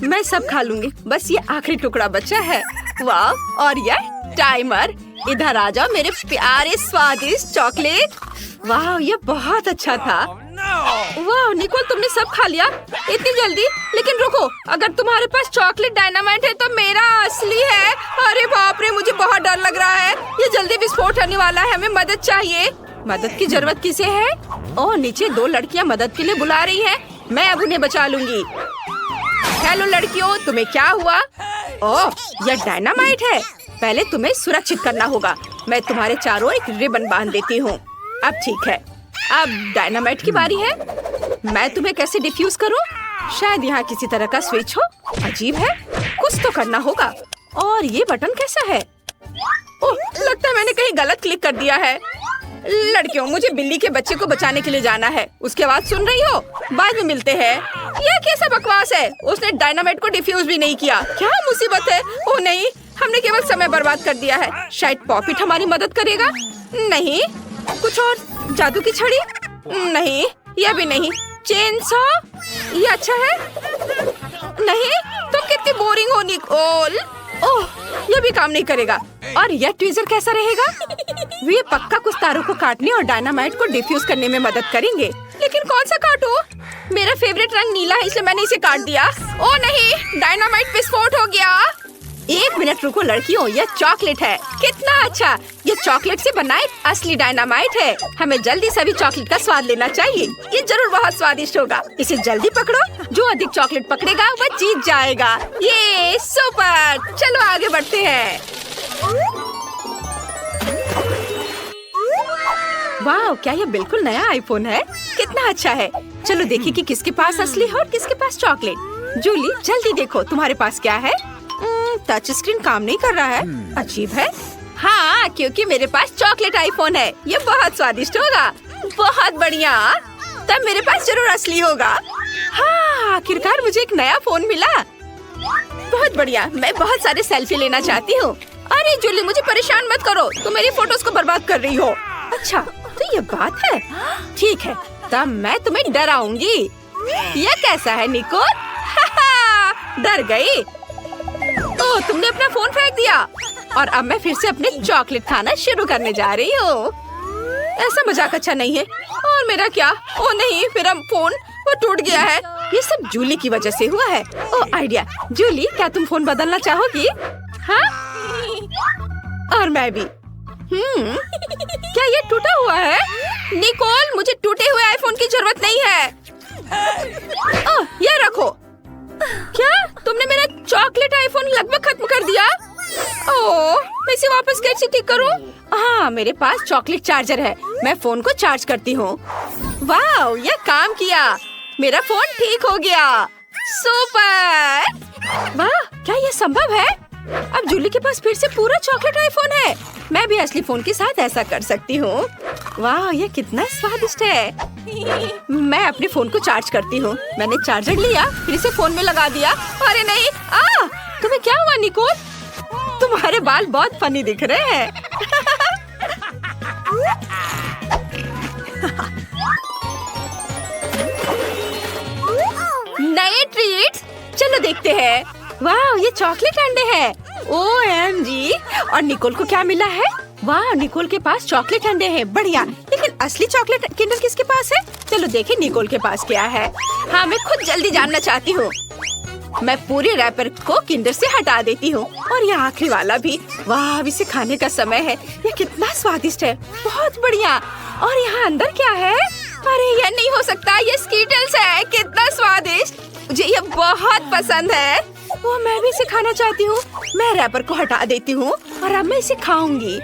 मैं सब खा लूंगी, बस ये आखिरी टुकड़ा बचा है। वाह, और यह टाइमर। इधर आ जाओ मेरे प्यारे स्वादिष्ट चॉकलेट। वाह, यह बहुत अच्छा था। वाह निकोल, तुमने सब खा लिया इतनी जल्दी? लेकिन रुको, अगर तुम्हारे पास चॉकलेट डायनामाइट है तो मेरा असली है। अरे बाप रे, मुझे बहुत डर लग रहा है। ये जल्दी विस्फोट होने वाला है। हमें मदद चाहिए। मदद की जरूरत किसे है? ओह, नीचे दो लड़कियां मदद के लिए बुला रही हैं। मैं अब उन्हें बचा लूंगी। हेलो लड़कियों, तुम्हें क्या हुआ? ओह, यह डायनामाइट है। पहले तुम्हें सुरक्षित करना होगा। मैं तुम्हारे चारों एक रिबन बांध देती हूँ। अब ठीक है। अब डायनामाइट की बारी है। मैं तुम्हें कैसे डिफ्यूज करूं? शायद यहाँ किसी तरह का स्विच हो। अजीब है, कुछ तो करना होगा। और ये बटन कैसा है? ओह, लगता है मैंने कहीं गलत क्लिक कर दिया है। लड़कियों, मुझे बिल्ली के बच्चे को बचाने के लिए जाना है। उसकी आवाज सुन रही हो? बाद में मिलते हैं। यह कैसा बकवास है? उसने डायनामाइट को डिफ्यूज भी नहीं किया। क्या मुसीबत है? ओ नहीं, हमने केवल समय बर्बाद कर दिया है। शायद पॉपिट हमारी मदद करेगा। नहीं, कुछ और? जादू की छड़ी? नहीं, यह भी नहीं। चेनसॉ? ये अच्छा है। नहीं, तुम कितनी बोरिंग हो निकोल। ओह, यह भी काम नहीं करेगा। और यह ट्वीजर कैसा रहेगा? वे पक्का कुछ तारों को काटने और डायनामाइट को डिफ्यूज करने में मदद करेंगे। लेकिन कौन सा काटो? मेरा फेवरेट रंग नीला है, इसलिए मैंने इसे काट दिया। ओह नहीं, डायनामाइट विस्फोट हो गया। एक मिनट रुको लड़कियों, यह चॉकलेट है। कितना अच्छा! ये चॉकलेट से बना एक असली डायनामाइट है। हमें जल्दी सभी चॉकलेट का स्वाद लेना चाहिए। ये जरूर बहुत स्वादिष्ट होगा। इसे जल्दी पकड़ो। जो अधिक चॉकलेट पकड़ेगा वह जीत जाएगा। ये सुपर! चलो आगे बढ़ते हैं। वाह, क्या ये बिल्कुल नया आईफोन है? कितना अच्छा है। चलो देखिए कि किसके पास असली है और किसके पास चॉकलेट। जूली, जल्दी देखो तुम्हारे पास क्या है। टच स्क्रीन काम नहीं कर रहा है। अजीब है। हाँ, क्योंकि मेरे पास चॉकलेट आईफोन है। ये बहुत स्वादिष्ट होगा। बहुत बढ़िया। तब मेरे पास जरूर असली होगा। हाँ, आखिरकार मुझे एक नया फोन मिला। बहुत बढ़िया। मैं बहुत सारे सेल्फी लेना चाहती हूँ। अरे जूली, मुझे परेशान मत करो। तुम मेरी फोटोज को बर्बाद कर रही हो। अच्छा, तो ये बात है। ठीक है, तब मैं तुम्हें डराऊंगी। यह कैसा है निको? डर गई? ओह, तुमने अपना फोन फेंक दिया। और अब मैं फिर से अपने चॉकलेट खाना शुरू करने जा रही हूँ। ऐसा मजाक अच्छा नहीं है। और मेरा क्या? ओह नहीं, मेरा फोन वो टूट गया है। ये सब जूली की वजह से हुआ है। ओह आइडिया। जूली, क्या तुम फोन बदलना चाहोगी? हाँ, और मैं भी। क्या ये टूटा हुआ है? निकोल, मुझे टूटे हुए आईफोन की जरूरत नहीं है। ओह, ये रखो। क्या तुमने मेरा चॉकलेट आईफोन लगभग खत्म कर दिया? ओह, मैं इसे वापस कैसे ठीक करूं? हाँ, मेरे पास चॉकलेट चार्जर है। मैं फोन को चार्ज करती हूँ। वाह, यह काम किया। मेरा फोन ठीक हो गया। सुपर! वाह, क्या यह संभव है? अब जूली के पास फिर से पूरा चॉकलेट आईफोन है। मैं भी असली फोन के साथ ऐसा कर सकती हूँ। वाह, ये कितना स्वादिष्ट है। मैं अपने फोन को चार्ज करती हूँ। मैंने चार्जर लिया, फिर इसे फोन में लगा दिया। अरे नहीं! तुम्हें क्या हुआ निकोल? तुम्हारे बाल बहुत फनी दिख रहे हैं। नए ट्रीट्स, चलो देखते हैं। वाह, ये चॉकलेट अंडे हैं। OMG! और निकोल को क्या मिला है? वाह, निकोल के पास चॉकलेट अंडे हैं। बढ़िया। लेकिन असली चॉकलेट किंडर किसके पास है? चलो देखें निकोल के पास क्या है। हाँ, मैं खुद जल्दी जानना चाहती हूँ। मैं पूरे रैपर को किंडर से हटा देती हूँ। और ये आखिरी वाला भी। वाह, अब इसे खाने का समय है। ये कितना स्वादिष्ट है। बहुत बढ़िया। और यहाँ अंदर क्या है? अरे यह नहीं हो सकता, ये स्कीटल्स है। कितना स्वादिष्ट! मुझे ये बहुत पसंद है। वो मैं भी इसे खाना चाहती हूँ। मैं रैपर को हटा देती हूँ और अब मैं इसे खाऊंगी।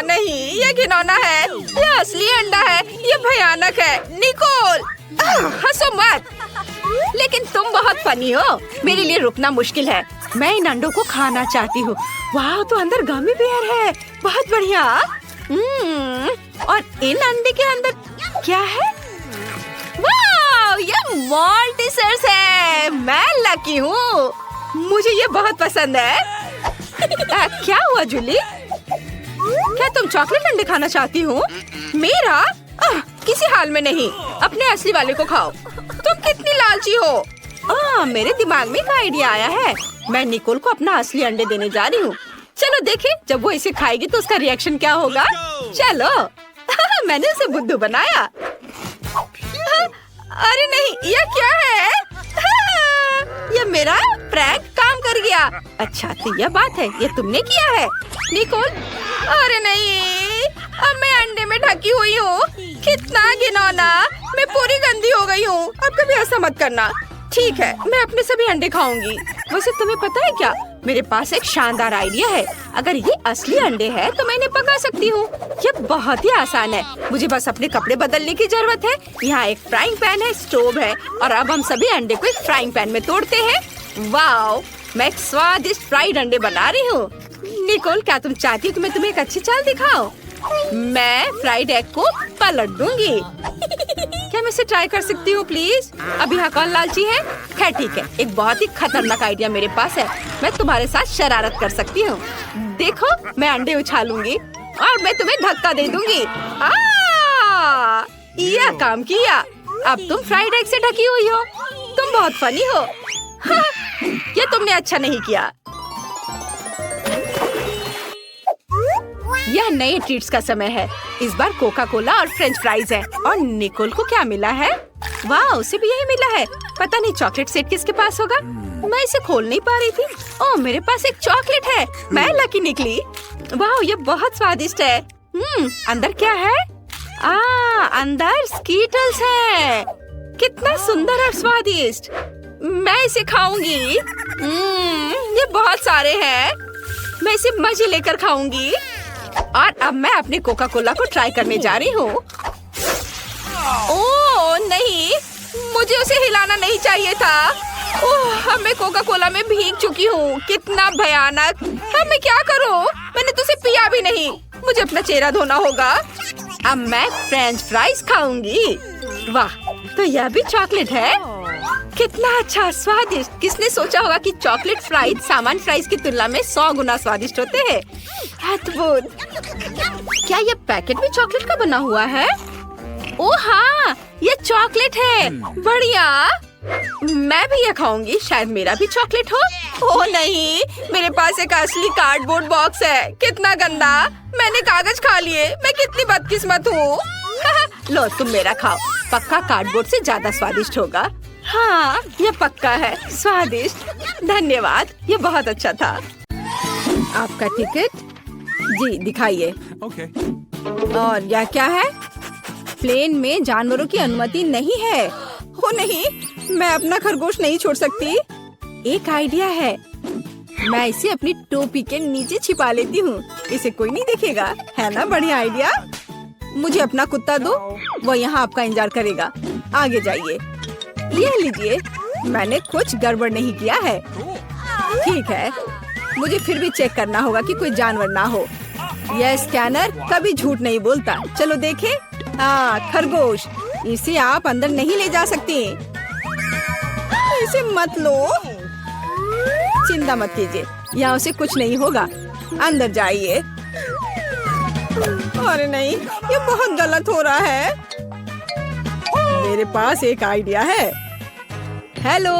नहीं, ये घिनौना है। ये असली अंडा है। ये भयानक है। निकोल, हंसो मत। लेकिन तुम बहुत फनी हो। मेरे लिए रुकना मुश्किल है। मैं इन अंडों को खाना चाहती हूँ। वाह, तो अंदर गमी बेयर है। बहुत बढ़िया। और इन अंडे के अंदर क्या है? वाह, ये मॉल्टिसर्स है। मैं लकी हूँ। मुझे ये बहुत पसंद है। क्या हुआ जूली? क्या तुम चॉकलेट अंडे खाना चाहती हो? मेरा? किसी हाल में नहीं। अपने असली वाले को खाओ। तुम कितनी लालची हो। मेरे दिमाग में एक आइडिया आया है। मैं निकोल को अपना असली अंडे देने जा रही हूँ। चलो देखें, जब वो इसे खाएगी तो उसका रिएक्शन क्या होगा। चलो। मैंने उसे बुद्धू बनाया। अरे नहीं, यह क्या है? ये मेरा प्रैंक काम कर गया। अच्छा, तो यह बात है। ये तुमने किया है निकोल? अरे नहीं, अब मैं अंडे में ढकी हुई हूँ। कितना घिनौना। मैं पूरी गंदी हो गई हूँ। अब कभी ऐसा मत करना। ठीक है, मैं अपने सभी अंडे खाऊंगी। वैसे तुम्हें पता है क्या, मेरे पास एक शानदार आइडिया है। अगर ये असली अंडे हैं तो मैं इन्हें पका सकती हूँ। ये बहुत ही आसान है। मुझे बस अपने कपड़े बदलने की जरूरत है। यहाँ एक फ्राइंग पैन है, स्टोव है और अब हम सभी अंडे को एक फ्राइंग पैन में तोड़ते हैं। वाओ, मैं एक स्वादिष्ट फ्राइड अंडे बना रही हूँ। निकोल, क्या तुम चाहती हो कि मैं तुम्हें एक अच्छी चाल दिखाऊं? मैं फ्राइड एग को पलट दूंगी। क्या मैं इसे ट्राई कर सकती हूँ प्लीज? अभी यहाँ कौन लालची है? खैर ठीक है, एक बहुत ही खतरनाक आइडिया मेरे पास है। मैं तुम्हारे साथ शरारत कर सकती हूँ। देखो, मैं अंडे उछालूंगी और मैं तुम्हें धक्का दे दूंगी। यह काम किया। अब तुम फ्राइड एग से ढकी हुई हो। तुम बहुत फनी हो। हाँ, ये तुमने अच्छा नहीं किया। यह नए ट्रीट्स का समय है। इस बार कोका कोला और फ्रेंच फ्राइज है। और निकोल को क्या मिला है? वाह, उसे भी यही मिला है। पता नहीं चॉकलेट सेट किसके पास होगा। मैं इसे खोल नहीं पा रही थी। ओह, मेरे पास एक चॉकलेट है। मैं लकी निकली। वाह, ये बहुत स्वादिष्ट है। अंदर क्या है? अंदर स्कीटल्स है। कितना सुंदर और स्वादिष्ट। मैं इसे खाऊंगी। ये बहुत सारे हैं। मैं इसे मजे लेकर खाऊंगी। और अब मैं अपने कोका कोला को ट्राई करने जा रही हूँ। ओह नहीं, मुझे उसे हिलाना नहीं चाहिए था। ओह, अब मैं कोका कोला में भीग चुकी हूँ। कितना भयानक। अब मैं क्या करूँ? मैंने तो उसे पिया भी नहीं। मुझे अपना चेहरा धोना होगा। अब मैं फ्रेंच फ्राइज खाऊंगी। वाह, तो यह भी चॉकलेट है। कितना अच्छा, स्वादिष्ट। किसने सोचा होगा कि चॉकलेट फ्राइज सामान्य फ्राइज की तुलना में 100 गुना स्वादिष्ट होते हैं। अद्भुत। क्या ये पैकेट भी चॉकलेट का बना हुआ है? ओह हाँ, ये चॉकलेट है। बढ़िया। मैं भी ये खाऊंगी। शायद मेरा भी चॉकलेट हो। ओह नहीं, मेरे पास एक असली कार्डबोर्ड बॉक्स है। कितना गंदा। मैंने कागज खा लिए। मैं कितनी बदकिस्मत हूँ। लो, तुम मेरा खाओ। पक्का कार्डबोर्ड से ज्यादा स्वादिष्ट होगा। हाँ, ये पक्का है स्वादिष्ट। धन्यवाद, ये बहुत अच्छा था। आपका टिकट? जी, दिखाइए। और यह क्या है? प्लेन में जानवरों की अनुमति नहीं है। हो नहीं, मैं अपना खरगोश नहीं छोड़ सकती। एक आइडिया है। मैं इसे अपनी टोपी के नीचे छिपा लेती हूँ। इसे कोई नहीं देखेगा, है ना? बढ़िया आइडिया। मुझे अपना कुत्ता दो, वो यहाँ आपका इंतजार करेगा। आगे जाइए। ये लीजिए, मैंने कुछ गड़बड़ नहीं किया है। ठीक है, मुझे फिर भी चेक करना होगा कि कोई जानवर ना हो। यह स्कैनर कभी झूठ नहीं बोलता। चलो देखें। खरगोश। इसे आप अंदर नहीं ले जा सकती। इसे मत लो। चिंता मत कीजिए, यहाँ उसे कुछ नहीं होगा। अंदर जाइए। अरे नहीं, ये बहुत गलत हो रहा है। मेरे पास एक आइडिया है। हेलो,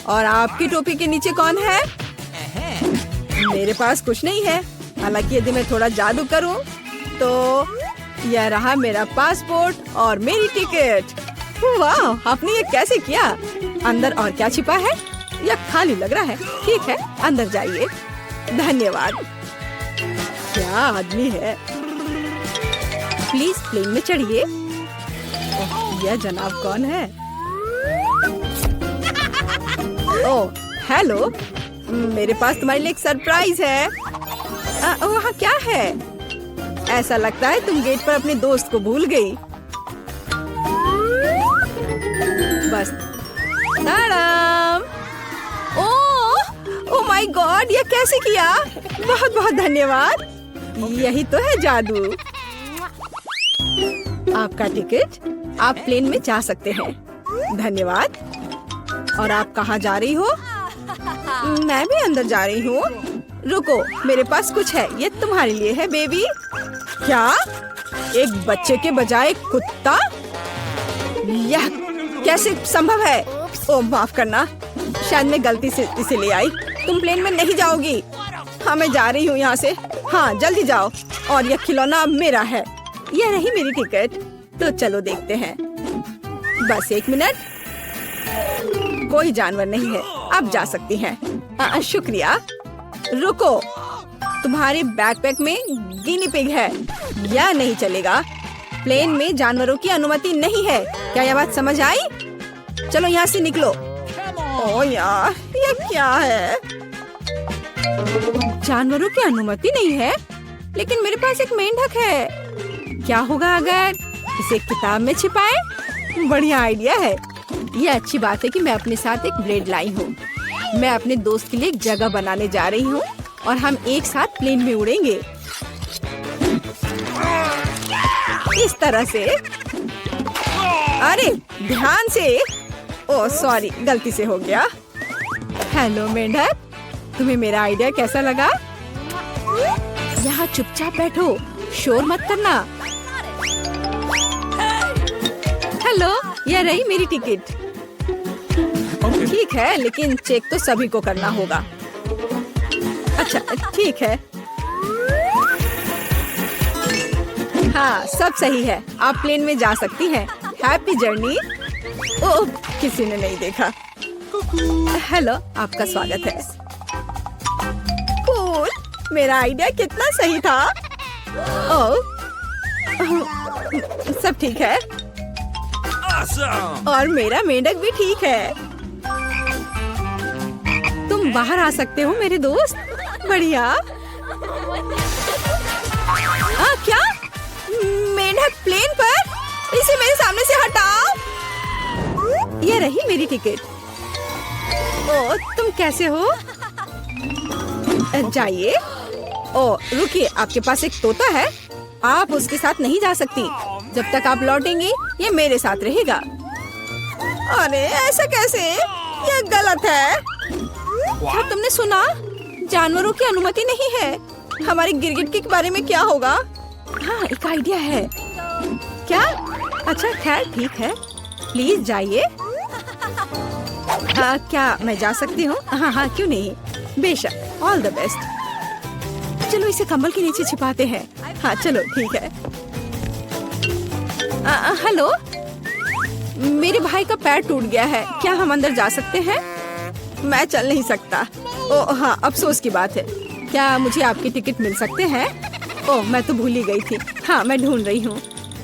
और आपकी टोपी के नीचे कौन है? मेरे पास कुछ नहीं है। हालांकि यदि मैं थोड़ा जादू करूं, तो यह रहा मेरा पासपोर्ट और मेरी टिकट। वाह, आपने ये कैसे किया? अंदर और क्या छिपा है? यह खाली लग रहा है। ठीक है, अंदर जाइए। धन्यवाद। क्या आदमी है। प्लीज प्लेन में चढ़िए। यह जनाब कौन है? ओह, हेलो। मेरे पास तुम्हारे लिए एक सरप्राइज है। वहाँ क्या है? ऐसा लगता है तुम गेट पर अपने दोस्त को भूल गई। बस। ताड़ाम। ओह माय गॉड, ये कैसे किया? बहुत बहुत धन्यवाद। यही तो है जादू। आपका टिकट। आप प्लेन में जा सकते हैं। धन्यवाद। और आप कहाँ जा रही हो? मैं भी अंदर जा रही हूँ। रुको, मेरे पास कुछ है। ये तुम्हारे लिए है बेबी। क्या? एक बच्चे के बजाय कुत्ता? यह कैसे संभव है? ओह, माफ करना, शायद मैं गलती से इसे ले आई। तुम प्लेन में नहीं जाओगी। हाँ, मैं जा रही हूँ यहाँ से। हाँ, जल्दी जाओ। और यह खिलौना अब मेरा है। यह रही मेरी टिकट। तो चलो देखते हैं। बस एक मिनट। कोई जानवर नहीं है, आप जा सकती हैं। शुक्रिया। रुको, तुम्हारे बैकपैक में गिनी पिग है। यह नहीं चलेगा। प्लेन में जानवरों की अनुमति नहीं है। क्या यह बात समझ आई? चलो यहाँ से निकलो। ओह यार, ये क्या है? जानवरों की अनुमति नहीं है, लेकिन मेरे पास एक मेंढक है। क्या होगा अगर इसे किताब में छिपाएं? बढ़िया आइडिया है। ये अच्छी बात है कि मैं अपने साथ एक ब्रेड लाई हूँ। मैं अपने दोस्त के लिए एक जगह बनाने जा रही हूँ और हम एक साथ प्लेन में उड़ेंगे। इस तरह से। अरे ध्यान से। ओह सॉरी, गलती से हो गया। हेलो मेंढक, तुम्हें मेरा आइडिया कैसा लगा? यहाँ चुपचाप बैठो, शोर मत करना। हेलो, यह रही मेरी टिकट। ठीक है, लेकिन चेक तो सभी को करना होगा। अच्छा ठीक है। हाँ सब सही है, आप प्लेन में जा सकती हैं। Happy journey. ओह, किसी ने नहीं देखा। हेलो, आपका स्वागत है। कूल, मेरा आइडिया कितना सही था। ओह, सब ठीक है। और मेरा मेंढक भी ठीक है। तुम बाहर आ सकते हो मेरे दोस्त। बढ़िया। क्या मेंढक प्लेन पर? इसे मेरे सामने से हटाओ। ये रही मेरी टिकट। ओ, तुम कैसे हो? जाइए। ओ रुकिए, आपके पास एक तोता है, आप उसके साथ नहीं जा सकती। जब तक आप लौटेंगी ये मेरे साथ रहेगा। अरे ऐसा कैसे? ये गलत है। क्या तुमने सुना? जानवरों की अनुमति नहीं है। हमारे गिरगिट के बारे में क्या होगा? हाँ एक आइडिया है। क्या? अच्छा खैर ठीक है, प्लीज जाइए। क्या मैं जा सकती हूँ? हाँ हाँ क्यों नहीं, बेशक। All the best. चलो इसे कंबल के नीचे छिपाते हैं। हाँ चलो ठीक है। हेलो, मेरे भाई का पैर टूट गया है, क्या हम अंदर जा सकते हैं? मैं चल नहीं सकता। ओह हाँ, अफसोस की बात है। क्या मुझे आपकी टिकट मिल सकते हैं? ओह मैं तो भूल ही गई थी। हाँ मैं ढूंढ रही हूँ।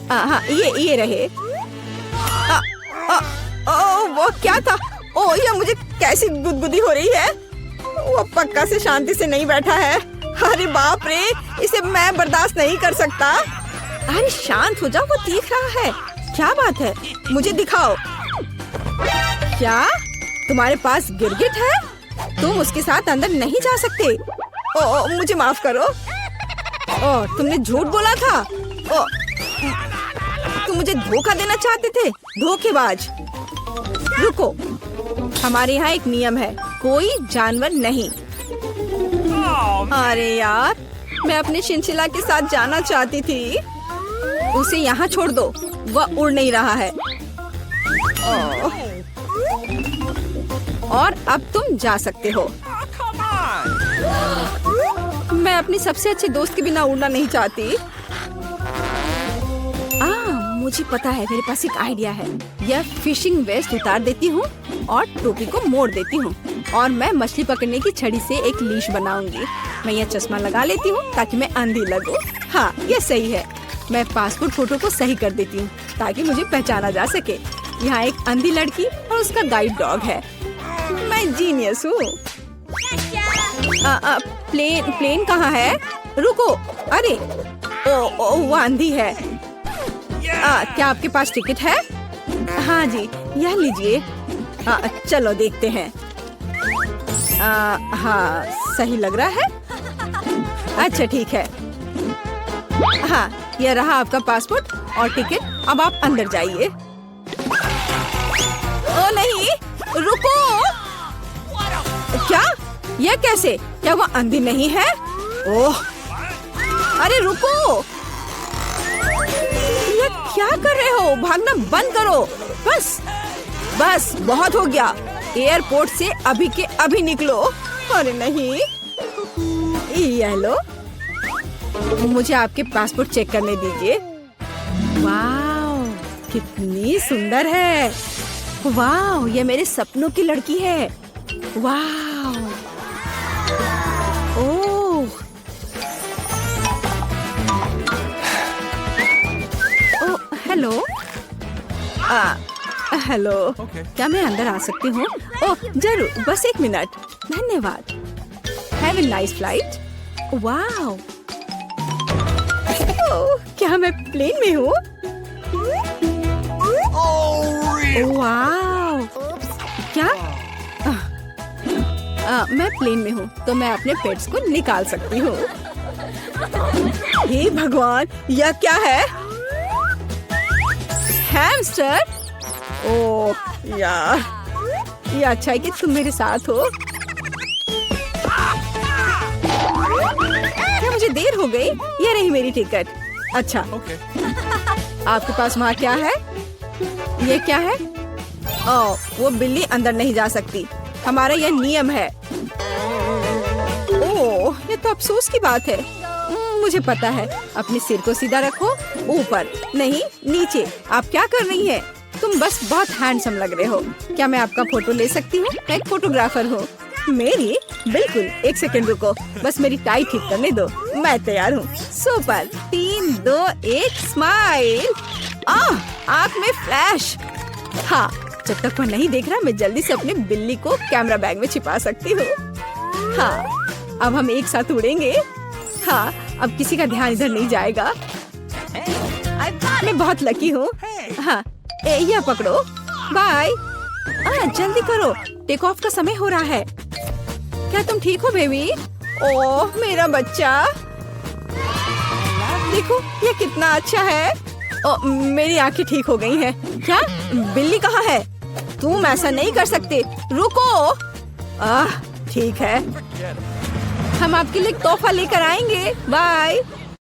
हाँ ये रहे। वो क्या था? ओह ये मुझे कैसी गुदगुदी हो रही है। वो पक्का से शांति से नहीं बैठा है। अरे बाप रे, इसे मैं बर्दाश्त नहीं कर सकता। अरे शांत हो जाओ, वो देख रहा है। क्या बात है, मुझे दिखाओ। क्या तुम्हारे पास गिरगिट है? तुम उसके साथ अंदर नहीं जा सकते। ओ मुझे माफ करो। ओ तुमने झूठ बोला था। ओ तुम मुझे धोखा देना चाहते थे, धोखेबाज। रुको, हमारे यहाँ एक नियम है, कोई जानवर नहीं। अरे यार, मैं अपने शिनशिला के साथ जाना चाहती थी। उसे यहाँ छोड़ दो, वह उड़ नहीं रहा है। और अब तुम जा सकते हो। मैं अपनी सबसे अच्छे दोस्त के बिना उड़ना नहीं चाहती। मुझे पता है, मेरे पास एक आइडिया है। यह फिशिंग वेस्ट उतार देती हूँ और टोपी को मोड़ देती हूँ और मैं मछली पकड़ने की छड़ी से एक लीश बनाऊंगी। मैं यह चश्मा लगा लेती हूँ ताकि मैं अंधी लगूं। हाँ यह सही है। मैं पासपोर्ट फोटो को सही कर देती हूँ ताकि मुझे पहचाना जा सके। यहाँ एक अंधी लड़की और उसका गाइड डॉग है। मैं जीनियस हूँ। प्लेन कहाँ है? रुको, अरे ओ वो अंधी है। क्या आपके पास टिकट है? हाँ जी, यह लीजिए। चलो देखते हैं। हाँ सही लग रहा है। अच्छा ठीक है। हाँ यह रहा आपका पासपोर्ट और टिकट। अब आप अंदर जाइए। ओ नहीं, रुको। क्या? यह कैसे? क्या वो अंधी नहीं है? ओह अरे रुको, क्या कर रहे हो? भागना बंद करो। बस बहुत हो गया। एयरपोर्ट से अभी के अभी निकलो। अरे नहीं, ये लो, मुझे आपके पासपोर्ट चेक करने दीजिए। वाह कितनी सुंदर है। वाह ये मेरे सपनों की लड़की है। वाह ओह हेलो। हेलो क्या मैं अंदर आ सकती हूँ? ओह जरूर, बस एक मिनट। धन्यवाद। Have a nice flight. वाह क्या मैं प्लेन में हूँ? वाह क्या? मैं प्लेन में हूँ तो मैं अपने पेट्स को निकाल सकती हूँ। हे भगवान, यह क्या है? हैमस्टर? ओह यार, ये अच्छा है कि तुम मेरे साथ हो। क्या मुझे देर हो गई? ये रही मेरी टिकट। अच्छा आपके पास वहाँ क्या है? ये क्या है? ओह, वो बिल्ली अंदर नहीं जा सकती, हमारा यह नियम है। ओह, ये तो अफसोस की बात है। मुझे पता है। अपने सिर को सीधा रखो, ऊपर नहीं नीचे। आप क्या कर रही हैं? तुम बस बहुत हैंडसम लग रहे हो। क्या मैं आपका फोटो ले सकती हूँ? मैं एक फोटोग्राफर हूँ। मेरी? बिल्कुल, एक सेकंड रुको, बस मेरी टाई ठीक करने दो। मैं तैयार हूँ। Super, 3, 2, 1 smile. आँख में फ्लैश। हाँ, जब तक वो नहीं देख रहा मैं जल्दी से अपनी बिल्ली को कैमरा बैग में छिपा सकती हूँ। हाँ, अब हम एक साथ उड़ेंगे। हाँ, अब किसी का ध्यान इधर नहीं जाएगा। मैं बहुत लकी हूँ। हाँ, ये पकड़ो। बाय। जल्दी करो, टेक ऑफ का समय हो रहा है। क्या तुम ठीक हो बेबी? ओह मेरा बच्चा, देखो ये कितना अच्छा है। ओह, मेरी आंखें ठीक हो गई हैं। क्या बिल्ली कहाँ है? तुम ऐसा नहीं कर सकते, रुको। ठीक है, हम आपके लिए तोहफा लेकर आएंगे। बाय।